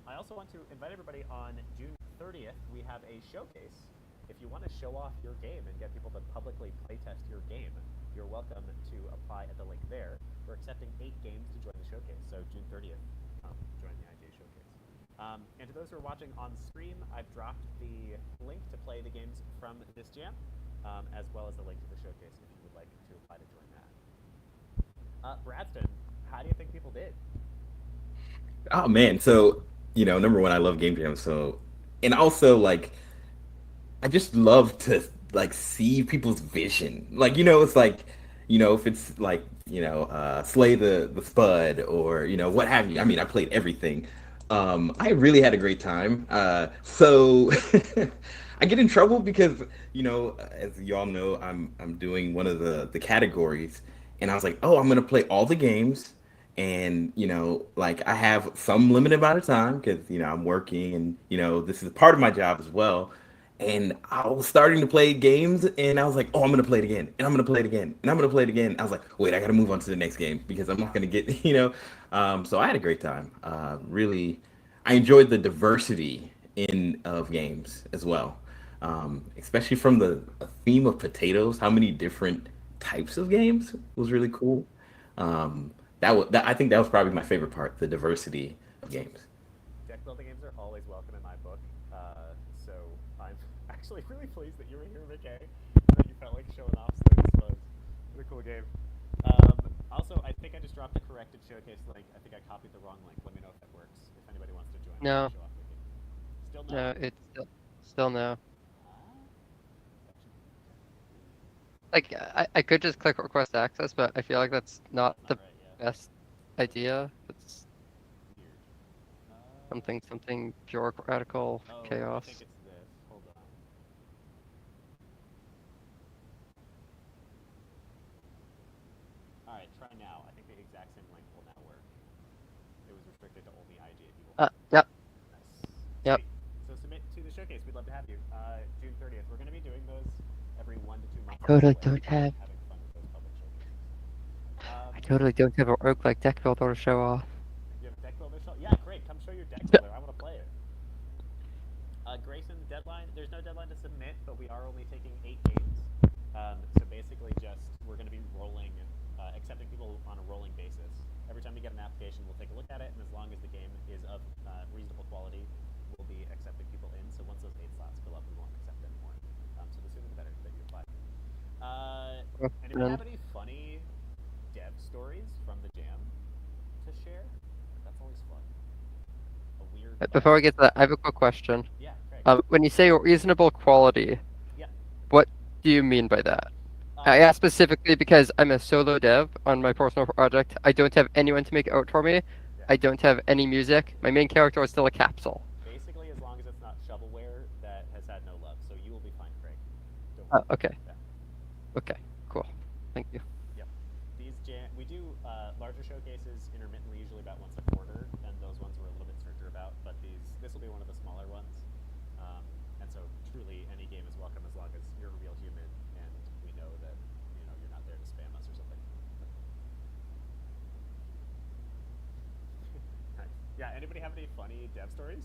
I also want to invite everybody on June 30th. We have a showcase. If you want to show off your game and get people to publicly playtest your game, you're welcome to apply at the link there. We're accepting 8 games to join the showcase, so June 30th, join the IGA showcase. And to those who are watching on stream, I've dropped the link to play the games from this jam, as well as the link to the showcase if you would like to apply to join that. Bradston, how do you think people did? Oh man, so number one, I love game jams. So, and also like, I just love to like see people's vision. Like, it's like, if it's like, Slay the Spud or what have you. I mean, I played everything. I really had a great time. So I get in trouble because as you all know, I'm doing one of the categories, and I was like, oh, I'm gonna play all the games, and like I have some limited amount of time because I'm working, and this is part of my job as well. And I was starting to play games, and I was like, oh, I'm gonna play it again, and I'm gonna play it again, and I'm gonna play it again. I was like, wait, I gotta move on to the next game because I'm not gonna get So I had a great time. Really, I enjoyed the diversity of games as well, especially from the theme of potatoes. How many different types of games was really cool. I think that was probably my favorite part, the diversity of games. Deck building games are always welcome in my book, so I'm actually really pleased that you were here, McKay, and that you felt like showing off Slay the Spud. What a cool game. Also, I think I just dropped the corrected showcase link. I think I copied the wrong link. Let me know if that works. If anybody wants to join, No. show off the game. Still no. No, it's still no. Like I could just click request access, but I feel like that's not the best idea. It's something bureaucratical chaos. I think it's this. Hold on. All right, try now. I think the exact same link will now work. It was restricted to only IGA people. Yep. Nice. Yep. Sweet. So submit to the showcase. We'd love to have you. June 30th. We're going to be doing those every 1 to 2 months. I totally don't have. Having fun with those public showcases. I totally don't have an orc like deck builder to show off. You have a deck builder show? Yeah, great. Come show your deck builder. I want to play it. Grayson, deadline. There's no deadline to submit, but we are only taking 8 games. So basically, we're going to be rolling, accepting people on a rolling basis. Every time we get an application, we'll take a look at it, and as long as the game is of reasonable quality, we'll be accepting people in. So once those 8 slots fill up, we won't accept anymore. So the sooner the better that you apply. Anybody have any funny dev stories from the jam to share? That's always fun. A weird. Before we get to that, I have a quick question. Yeah, when you say reasonable quality, what do you mean by that? I ask specifically because I'm a solo dev on my personal project. I don't have anyone to make art for me. I don't have any music. My main character is still a capsule. Basically, as long as it's not shovelware that has had no love, so you will be fine, Craig. Okay. Okay. Cool. Thank you. Yep. We do larger showcases intermittently, usually about once a quarter, and those ones we're a little bit stricter about. But this will be one of the smaller ones, and so truly any game is welcome as long as you're a real human and we know that you're not there to spam us or something. Nice. Yeah. Anybody have any funny dev stories?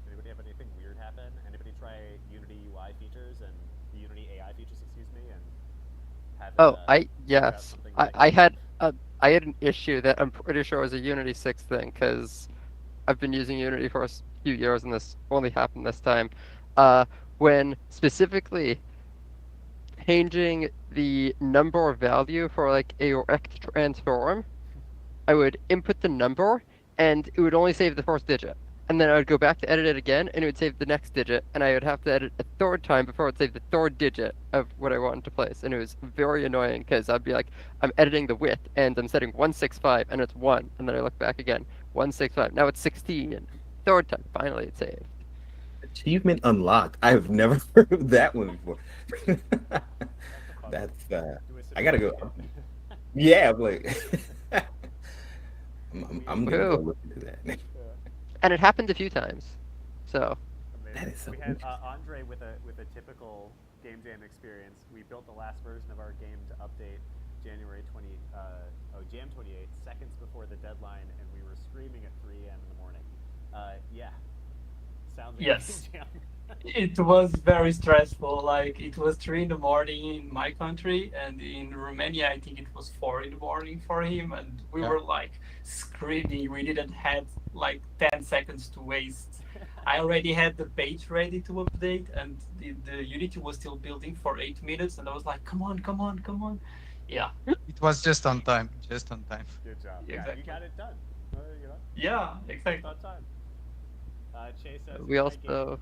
Anybody have anything weird happen? Anybody try Unity UI features and Unity AI features, excuse me, and have yes. I had an issue that I'm pretty sure was a Unity 6 thing because I've been using Unity for a few years and this only happened this time. When specifically changing the number value for like a rect transform, I would input the number and it would only save the first digit. and then I would go back to edit it again, and it would save the next digit, and I would have to edit a third time before it would save the third digit of what I wanted to place, and it was very annoying because I'd be like, I'm editing the width, and I'm setting 165, and it's 1, and then I look back again, 165, now it's 16, and third time, finally it saved. Achievement unlocked. I have never heard of that one before. That's I gotta go. Yeah, like I'm gonna go look into that. And it happened a few times, so. That is so we had Andre with a typical game jam experience. We built the last version of our game to update Jam 28 seconds before the deadline, and we were screaming at 3 a.m. in the morning. Yeah, sounds like Yes. a game jam. It was very stressful. Like it was 3 in the morning in my country, and in Romania, I think it was 4 in the morning for him. And we were like screaming. We didn't have like 10 seconds to waste. I already had the page ready to update, and the Unity was still building for 8 minutes. And I was like, "Come on, come on, come on!" Yeah. It was just on time. Just on time. Good job. Yeah, Yeah, exactly. you got it done. You know? Yeah, exactly. On time. Chase says We in my also. game,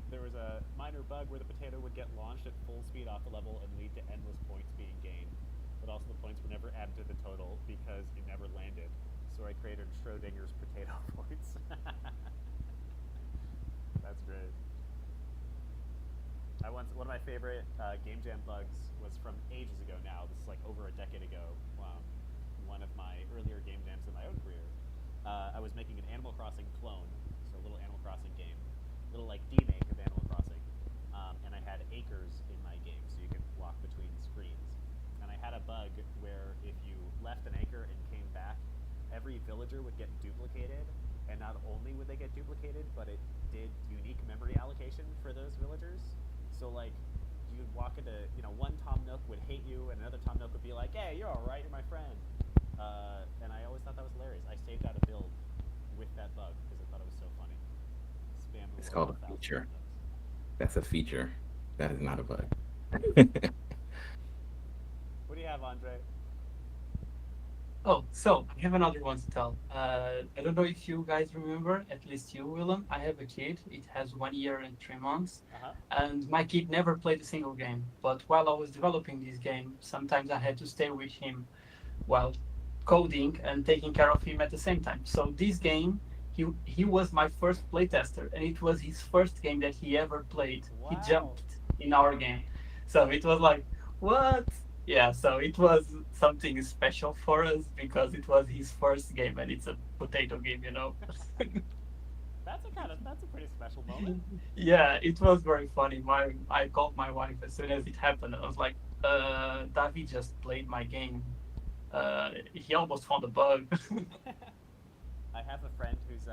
there was a minor bug where the potato would get launched at full speed off the level and lead to endless points being gained, but also the points were never added to the total because it never landed. So I created Schrodinger's potato points. That's great. One of my favorite game jam bugs was from ages ago now. This is like over a decade ago. One of my earlier game jams in my own career. I was making an Animal Crossing clone, so a little Animal Crossing game, little like remake of Animal Crossing, and I had acres in my game, so you could walk between screens. And I had a bug where if you left an acre and came back, every villager would get duplicated, and not only would they get duplicated, but it did unique memory allocation for those villagers. So like, you'd walk into, one Tom Nook would hate you, and another Tom Nook would be like, "Hey, you're all right, you're my friend." And I always thought that was hilarious. I saved out a build with that bug because I thought it was so funny. Spam the It's world called with a thousands feature. of those. That's a feature. That is not a bug. What do you have, Andre? Oh, so I have another one to tell. I don't know if you guys remember, at least you, Willem. I have a kid. It has 1 year and 3 months. And my kid never played a single game. But while I was developing this game, sometimes I had to stay with him while coding and taking care of him at the same time. So this game, he was my first playtester, and it was his first game that he ever played. Wow. He jumped in our game. So it was like, what? Yeah, so it was something special for us because it was his first game, and it's a potato game, That's a pretty special moment. Yeah, it was very funny. I called my wife as soon as it happened. I was like, David just played my game. He almost found a bug. I have a friend who's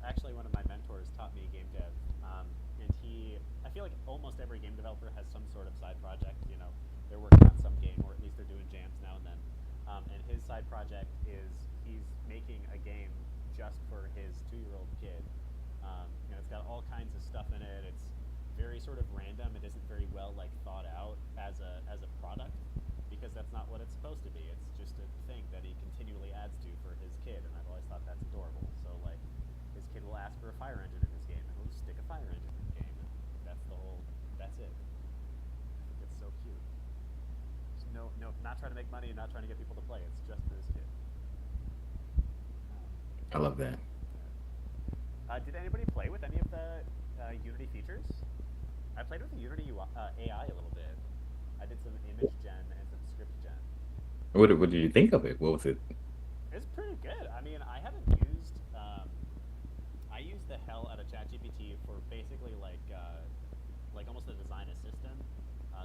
actually one of my mentors, taught me game dev, and I feel like almost every game developer has some sort of side project. They're working on some game, or at least they're doing jams now and then. And his side project is he's making a game just for his 2-year-old kid. It's got all kinds of stuff in it. It's very sort of random. It isn't very well thought out as a product, because that's not what it's supposed to be. It's just a thing that he continually adds to for his kid, and I've always thought that's adorable. So his kid will ask for a fire engine in his game, and he'll just stick a fire engine in the game, and that's it. I think it's so cute. Just not trying to make money and not trying to get people to play. It's just for his kid. I love that. Did anybody play with any of the Unity features? I played with the Unity AI a little bit. I did some image gen and some script gen. What did you think of it? What was it? It's pretty good. I mean, I haven't used. I used the hell out of ChatGPT for basically like almost a design assistant.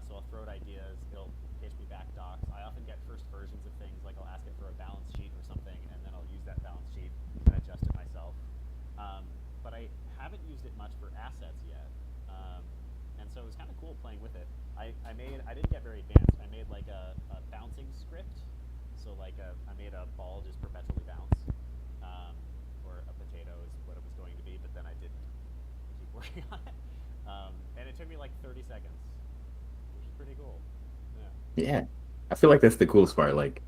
So I'll throw it ideas. It'll pitch me back docs. I often get first versions of things. Like I'll ask it for a balance sheet or something, and then I'll use that balance sheet and adjust it myself. But I haven't used it much for assets yet. And so it was kind of cool playing with it. I didn't get very advanced. I made like a bouncing script. So I made a ball just perpetually bounce, or a potato is what it was going to be, but then I didn't keep working on it. And it took me like 30 seconds, which is pretty cool. Yeah, I feel like that's the coolest part. Like,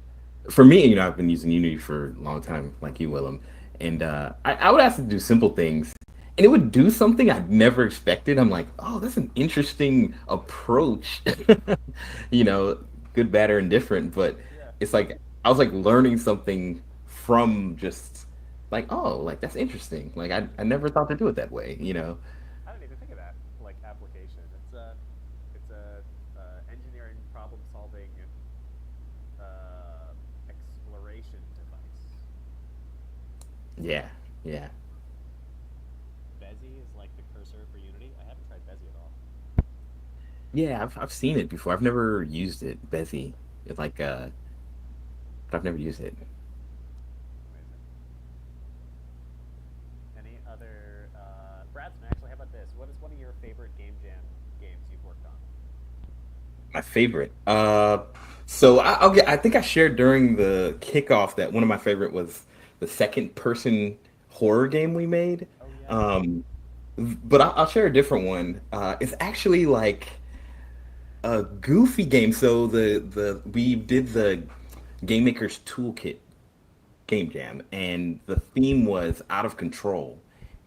for me, I've been using Unity for a long time, like you, Willem, and I would ask it to do simple things, and it would do something I'd never expected. I'm like, oh, that's an interesting approach. you know, good, bad, or indifferent. But Yeah. it's like I was like learning something from just like, oh, like that's interesting. Like I never thought to do it that way. You know. I didn't even think of that like application. It's a engineering problem solving exploration device. Yeah. Yeah. Bezier is like the cursor for Unity. I haven't tried Bezier at all. Yeah, I've seen it before. I've never used it, Bezzy. It's like but I've never used it. Amazing. Any other Bradsman, actually, how about this? What is one of your favorite Game Jam games you've worked on? My favorite. I'll get. I think I shared during the kickoff that one of my favorite was the second person horror game we made. Oh yeah. But I'll share a different one. It's actually like a goofy game. So the we did the Game Maker's Toolkit game jam, and the theme was out of control.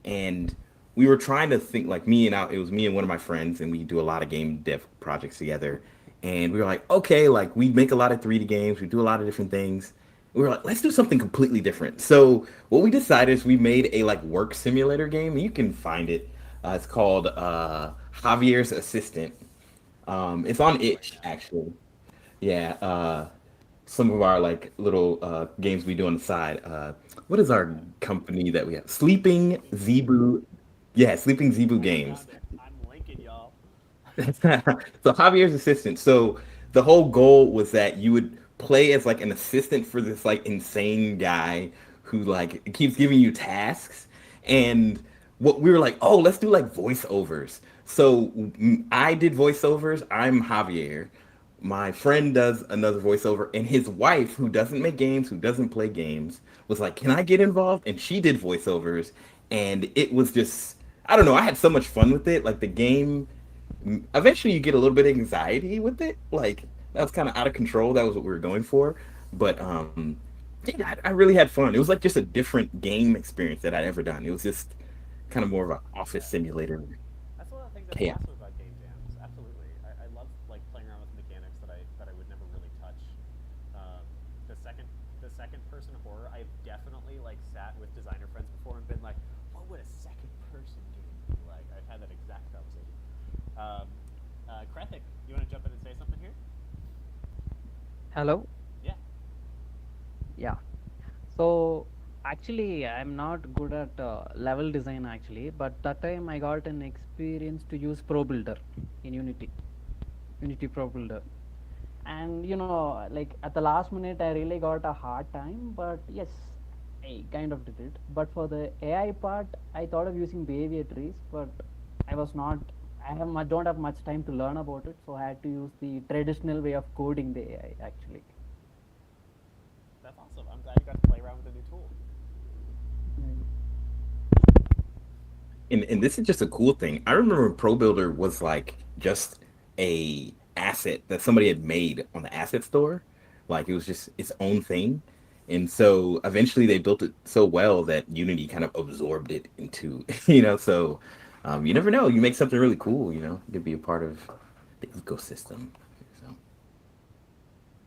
And we were trying to think like it was me and one of my friends, and we do a lot of game dev projects together. And we were like, okay, like we make a lot of 3D games, we do a lot of different things. We were like, let's do something completely different. So what we decided is we made a like work simulator game. And you can find it. It's called Javier's Assistant. It's on itch actually. Yeah. Some of our like little games we do on the side. What is our company that we have? Sleeping Zebu. Yeah, Sleeping Zebu Games. I'm linking y'all. So Javier's assistant. So the whole goal was that you would play as like an assistant for this like insane guy who like keeps giving you tasks. And what we were like, oh, let's do like voiceovers. So I did voiceovers. I'm Javier. My friend does another voiceover, and his wife, who doesn't make games, who doesn't play games, was like, "Can I get involved?" And she did voiceovers, and it was just, I don't know, I had so much fun with it. Like the game, eventually you get a little bit of anxiety with it. Like that was kind of out of control. That was what we were going for, but yeah, I really had fun. It was like just a different game experience that I'd ever done. It was just kind of more of an office simulator. That's one of the things that's Chaos. awesome about game jams. Absolutely, I love like playing around with mechanics that I would never really touch. Um, the second person horror, I've definitely like sat with designer friends before and been like, what would a second person game be like? I've had that exact conversation. Krathik, you want to jump in and say something here? Hello. Yeah. Yeah. So actually, I'm not good at level design actually, but that time I got an experience to use Pro Builder in Unity Pro Builder. And like at the last minute, I really got a hard time, but yes, I kind of did it. But for the AI part, I thought of using behavior trees, but I was not. Don't have much time to learn about it, so I had to use the traditional way of coding the AI actually. That's awesome. I'm glad you got to play around with a new tool. And this is just a cool thing. I remember Pro Builder was like just a asset that somebody had made on the asset store. Like it was just its own thing. And so eventually they built it so well that Unity kind of absorbed it into, so you never know. You make something really cool, you could be a part of the ecosystem. So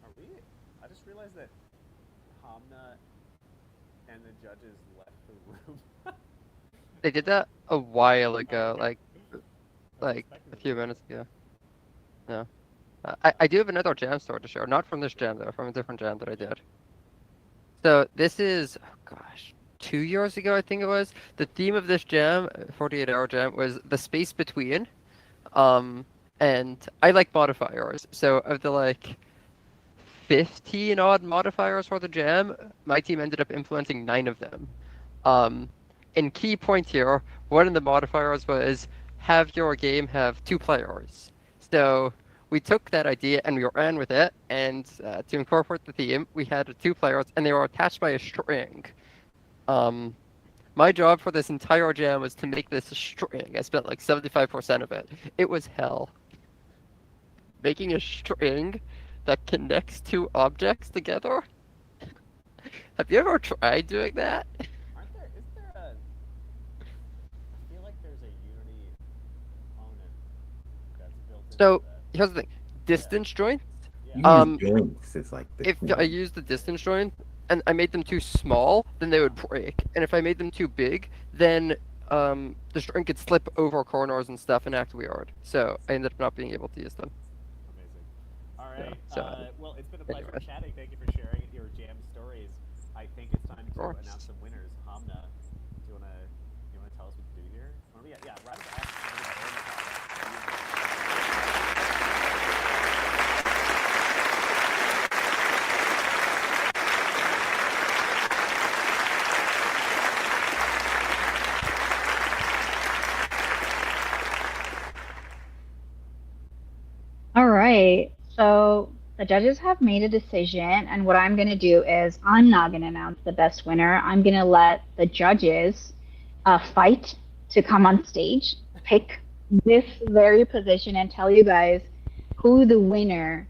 Are we? I just realized that Hamna and the judges left the room. They did that a while ago, like a few minutes ago. No. I do have another jam story to share. Not from this jam, though, from a different jam that I did. So this is, 2 years ago, I think it was. The theme of this jam, 48-hour jam, was the space between. And I like modifiers. So of the 15 odd modifiers for the jam, my team ended up implementing 9 of them. And key point here, one of the modifiers was have your game have 2 players. So we took that idea and we ran with it, and to incorporate the theme, we had 2 players and they were attached by a string. My job for this entire jam was to make this a string. I spent 75% of it. It was hell. Making a string that connects 2 objects together? Have you ever tried doing that? Isn't there a... I feel So here's the thing: distance joints. You can use joints. It's like the If I use the distance joints and I made them too small, then they would break. And if I made them too big, then the string could slip over corners and stuff and act weird. So I ended up not being able to use them. Amazing. All right. So, Well, it's been a pleasure anyway. chatting. Thank you for sharing your jam stories. I think it's time to course. announce some winners. Hamna, do you wanna tell us what to do here? Or, yeah, right at the end. All right. So the judges have made a decision, and what I'm going to do is I'm not going to announce the best winner. I'm going to let the judges fight to come on stage, pick this very position, and tell you guys who the winner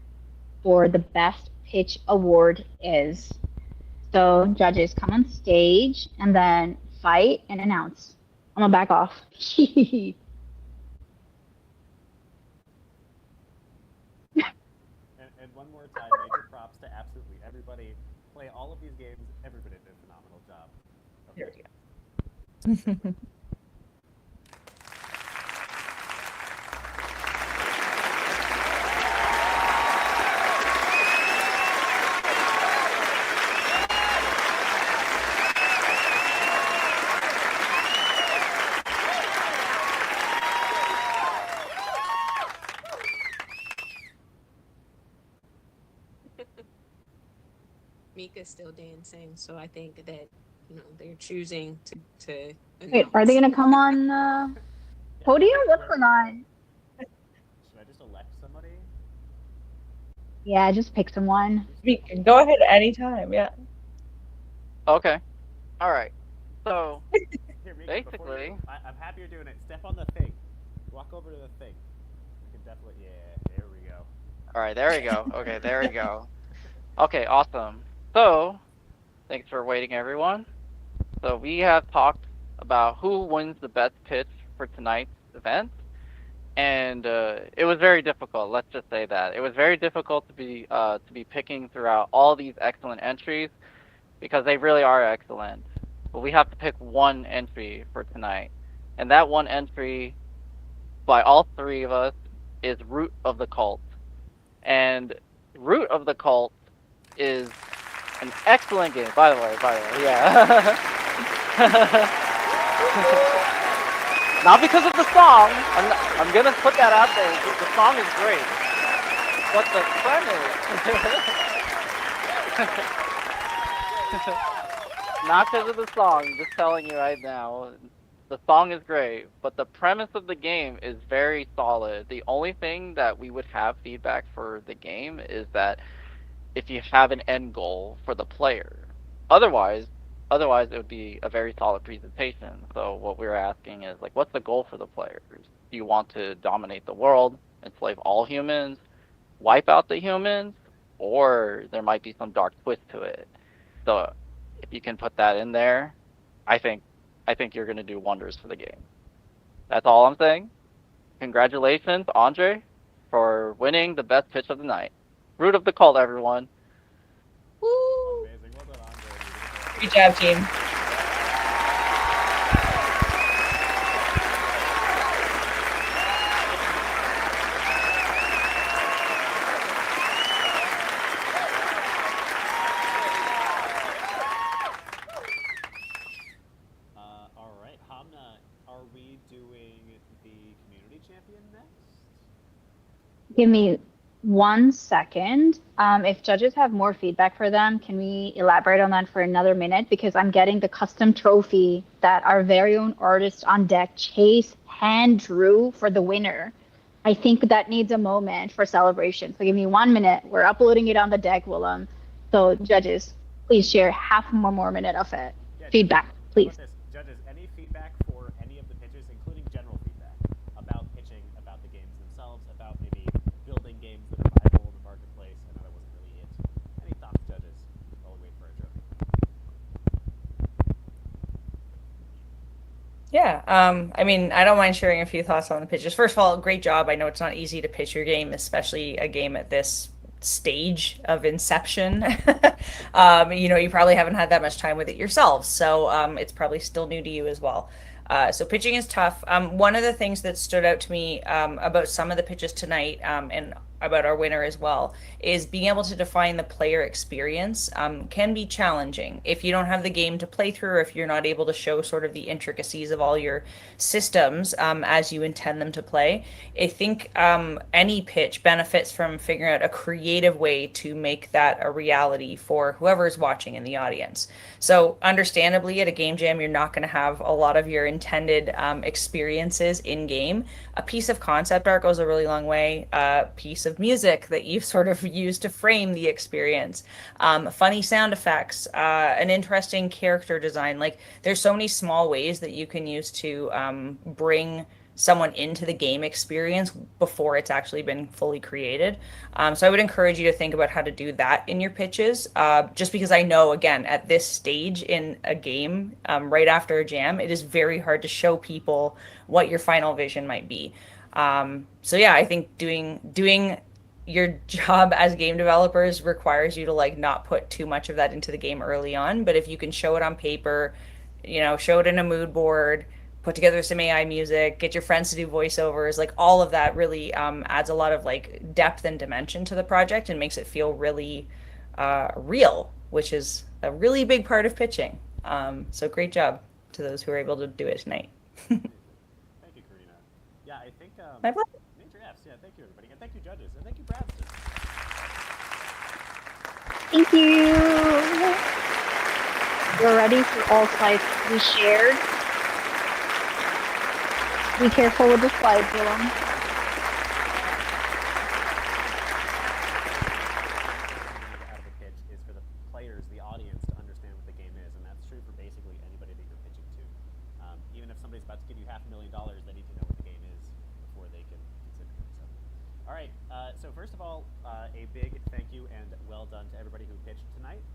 for the best pitch award is. So judges come on stage and then fight and announce. I'm gonna back off. And one more time, major props to absolutely everybody. Play all of these games. Everybody did a phenomenal job. Okay. There we go. Mika's still dancing, so I think that they're choosing to. Wait, are they gonna come on podium? What's going on? Should I just elect somebody? Yeah, just pick someone. Go ahead anytime, yeah. Okay. All right. So Here, Mika, basically, I'm happy you're doing it. Step on the thing. Walk over to the thing. You can definitely. Yeah, there we go. all right, there we go. Okay, there we go. Okay, awesome. So, thanks for waiting, everyone. So we have talked about who wins the best pitch for tonight's event, and it was very difficult. Let's just say that it was very difficult to be picking throughout all these excellent entries because they really are excellent. But we have to pick one entry for tonight, and that one entry by all three of us is Root of the Cult. And Root of the Cult is an excellent game, by the way, yeah. Not because of the song. I'm gonna put that out there. The song is great, but the premise. Not because of the song. Just telling you right now. The song is great, but the premise of the game is very solid. The only thing that we would have feedback for the game is that if you have an end goal for the player. Otherwise it would be a very solid presentation. So what we're asking is like, what's the goal for the players? Do you want to dominate the world, enslave all humans, wipe out the humans, or there might be some dark twist to it? So if you can put that in there, I think you're going to do wonders for the game. That's all I'm saying. Congratulations, Andre, for winning the best pitch of the night. Root of the Cult, everyone. Woo! Amazing. Well done, Andre. Good job, team. All right, Hamna, are we doing the community champion next? Give me 1 second. If judges have more feedback for them, can we elaborate on that for another minute? Because I'm getting the custom trophy that our very own artist on deck, Chase, hand drew for the winner. I think that needs a moment for celebration. So give me 1 minute. We're uploading it on the deck, Willem. So judges, please share half more minute of it. Yeah, Feedback, please. Judges, any feedback for any of the pitches, including general feedback about pitching, about the games themselves, about maybe building games that are viable in the marketplace? I know that wasn't really it. Any thoughts, judges, while we wait for our joke? Yeah, I mean, I don't mind sharing a few thoughts on the pitches. First of all, great job. I know it's not easy to pitch your game, especially a game at this stage of inception. You probably haven't had that much time with it yourselves, so it's probably still new to you as well. So pitching is tough. One of the things that stood out to me about some of the pitches tonight, and about our winner as well, is being able to define the player experience can be challenging if you don't have the game to play through, or if you're not able to show sort of the intricacies of all your systems as you intend them to play. I think any pitch benefits from figuring out a creative way to make that a reality for whoever is watching in the audience. So understandably, at a game jam, you're not going to have a lot of your intended experiences in game. A piece of concept art goes a really long way. A piece of music that you've sort of used to frame the experience, funny sound effects, an interesting character design. Like, there's so many small ways that you can use to bring someone into the game experience before it's actually been fully created. So I would encourage you to think about how to do that in your pitches, just because I know, again, at this stage in a game, right after a jam, it is very hard to show people what your final vision might be. So yeah, I think doing your job as game developers requires you to like not put too much of that into the game early on, but if you can show it on paper, show it in a mood board, put together some AI music, get your friends to do voiceovers, like all of that really adds a lot of like depth and dimension to the project and makes it feel really real, which is a really big part of pitching. So great job to those who were able to do it tonight. Thank you, Karina. Yeah, I think My pleasure. major Fs. Yeah, thank you, everybody, and thank you, judges, and thank you, Bradston. Thank you. We're ready for all slides to be shared. Be careful with the slides, Willem. Out of the pitch is for the players, the audience, to understand what the game is, and that's true for basically anybody that you're pitching to. Even if somebody's about to give you $500,000, they need to know what the game is before they can consider it. So, all right. So first of all, a big thank you and well done to everybody who pitched tonight.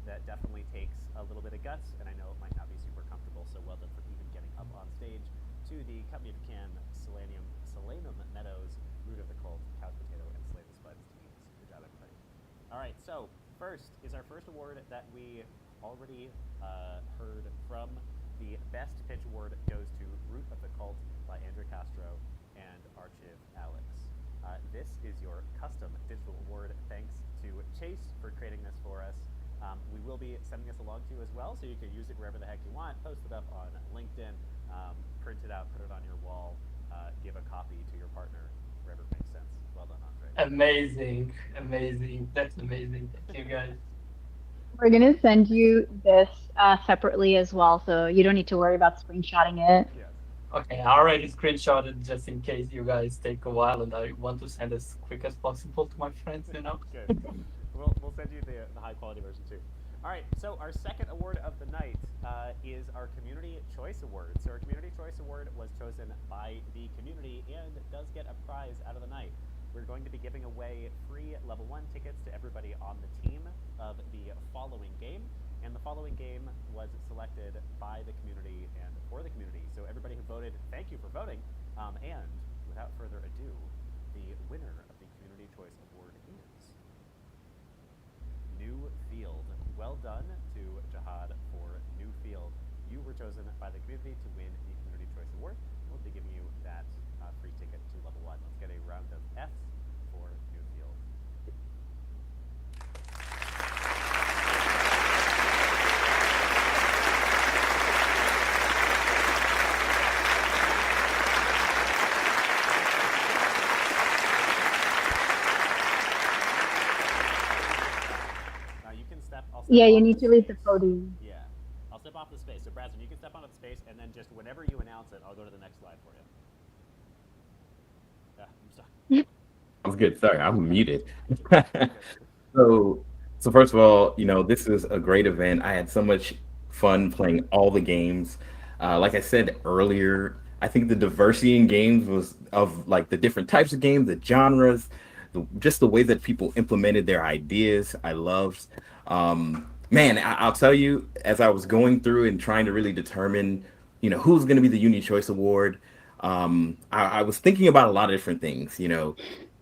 That definitely takes a little bit of guts, and I know it might not be super comfortable. So well done for even getting up on stage. To the Company of Can, Solanum Meadows, Root of the Cult, Couch Potato, and Slay the Spuds teams. Good job, everybody. All right, so first is our first award that we already heard from. The Best Pitch Award goes to Root of the Cult by Andrew Castro and Archiv Alex. This is your custom digital award. Thanks to Chase for creating this for us. We will be sending this along to you as well, so you can use it wherever the heck you want. Post it up on LinkedIn. Print it out, put it on your wall, give a copy to your partner, wherever it makes sense. Well done, Andre. Amazing. That's amazing. Thank you, guys. We're going to send you this separately as well, so you don't need to worry about screenshotting it. Yes. Okay, I already screenshotted just in case you guys take a while and I want to send as quick as possible to my friends, Good. We'll send you the high quality version too. All right, so our second award of the night is our Community Choice Award. So our Community Choice Award was chosen by the community and does get a prize out of the night. We're going to be giving away free level 1 tickets to everybody on the team of the following game. And the following game was selected by the community and for the community. So everybody who voted, thank you for voting. And without further ado, the winner of the Community Choice Award is New Field. Well done to Jihad for New Field. You were chosen by the community to win the Community Choice Award. We'll be giving you that free ticket to level 1. Let's get a round of F's for New Field. Yeah, you need to leave the podium. Yeah. I'll step off the space. So, Bradson, you can step onto the space, and then just whenever you announce it, I'll go to the next slide for you. I'm stuck. Sounds good. Sorry, I'm muted. So first of all, this is a great event. I had so much fun playing all the games. Like I said earlier, I think the diversity in games was of like the different types of games, the genres, just the way that people implemented their ideas. I loved. Man, I'll tell you, as I was going through and trying to really determine who's going to be the Unity Choice Award. I was thinking about a lot of different things.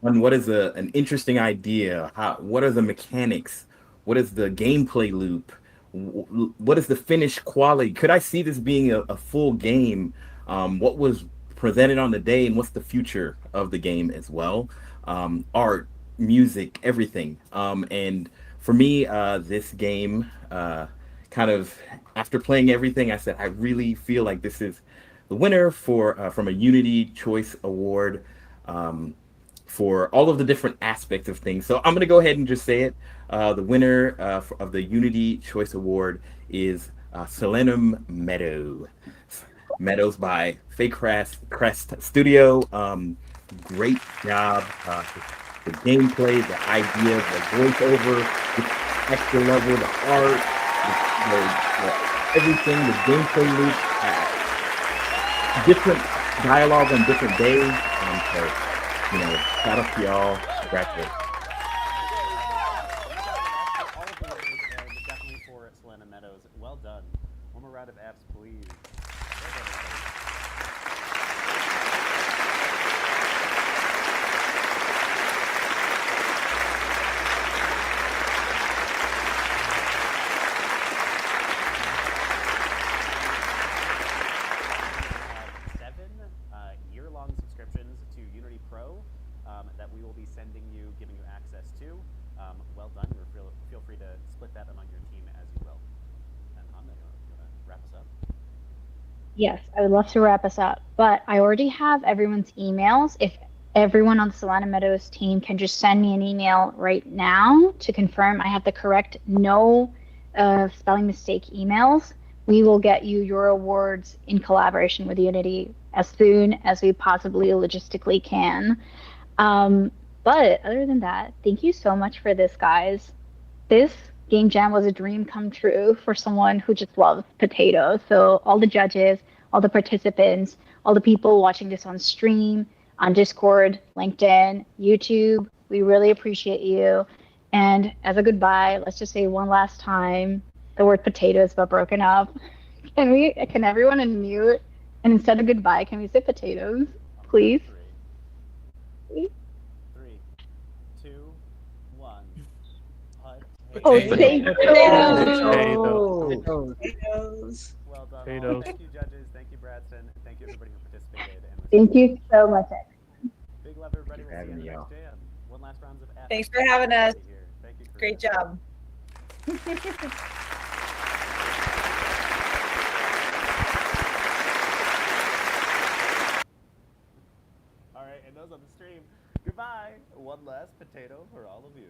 On what is an interesting idea? What are the mechanics? What is the gameplay loop? What is the finished quality? Could I see this being a full game? What was presented on the day, and what's the future of the game as well? Art, music, everything. And for me, this game, kind of after playing everything, I said I really feel like this is the winner for from a Unity Choice Award. For all of the different aspects of things. So I'm going to go ahead and just say it. The winner of the Unity Choice Award is Solenum Meadows by Fake Crest Studio. Great job. The gameplay, the idea, the voiceover, the extra level, the art, everything, the gameplay loop, different dialogue on different days. So, shout out to y'all. Congratulations. All of the winners, and definitely for Selena Meadows. Well done. One more round of Fs, please. Year-long subscriptions to Unity Pro that we will be sending you, giving you access to. Well done. Feel free to split that among your team as you will. And Hamna, you want to wrap us up? Yes, I would love to wrap us up, but I already have everyone's emails. If everyone on the Solana Meadows team can just send me an email right now to confirm I have the correct no spelling mistake emails, we will get you your awards in collaboration with Unity as soon as we possibly logistically can. But other than that, thank you so much for this, guys. This game jam was a dream come true for someone who just loves potatoes. So all the judges, all the participants, all the people watching this on stream, on Discord, LinkedIn, YouTube, we really appreciate you. And as a goodbye, let's just say one last time the word potatoes but broken up. Can everyone unmute? And instead of goodbye, can we say potatoes, please? 3, 2, 1. Oh, thank you. Potatoes. Well done. Potatoes. Thank you, judges. Thank you, Bradston. Thank you, everybody who participated. And Thank you so much. big love, everybody. We'll see you in the next jam. One last round of F. Thanks for having us. Thank you. Great job. All right, and those on the stream, goodbye. One last potato for all of you.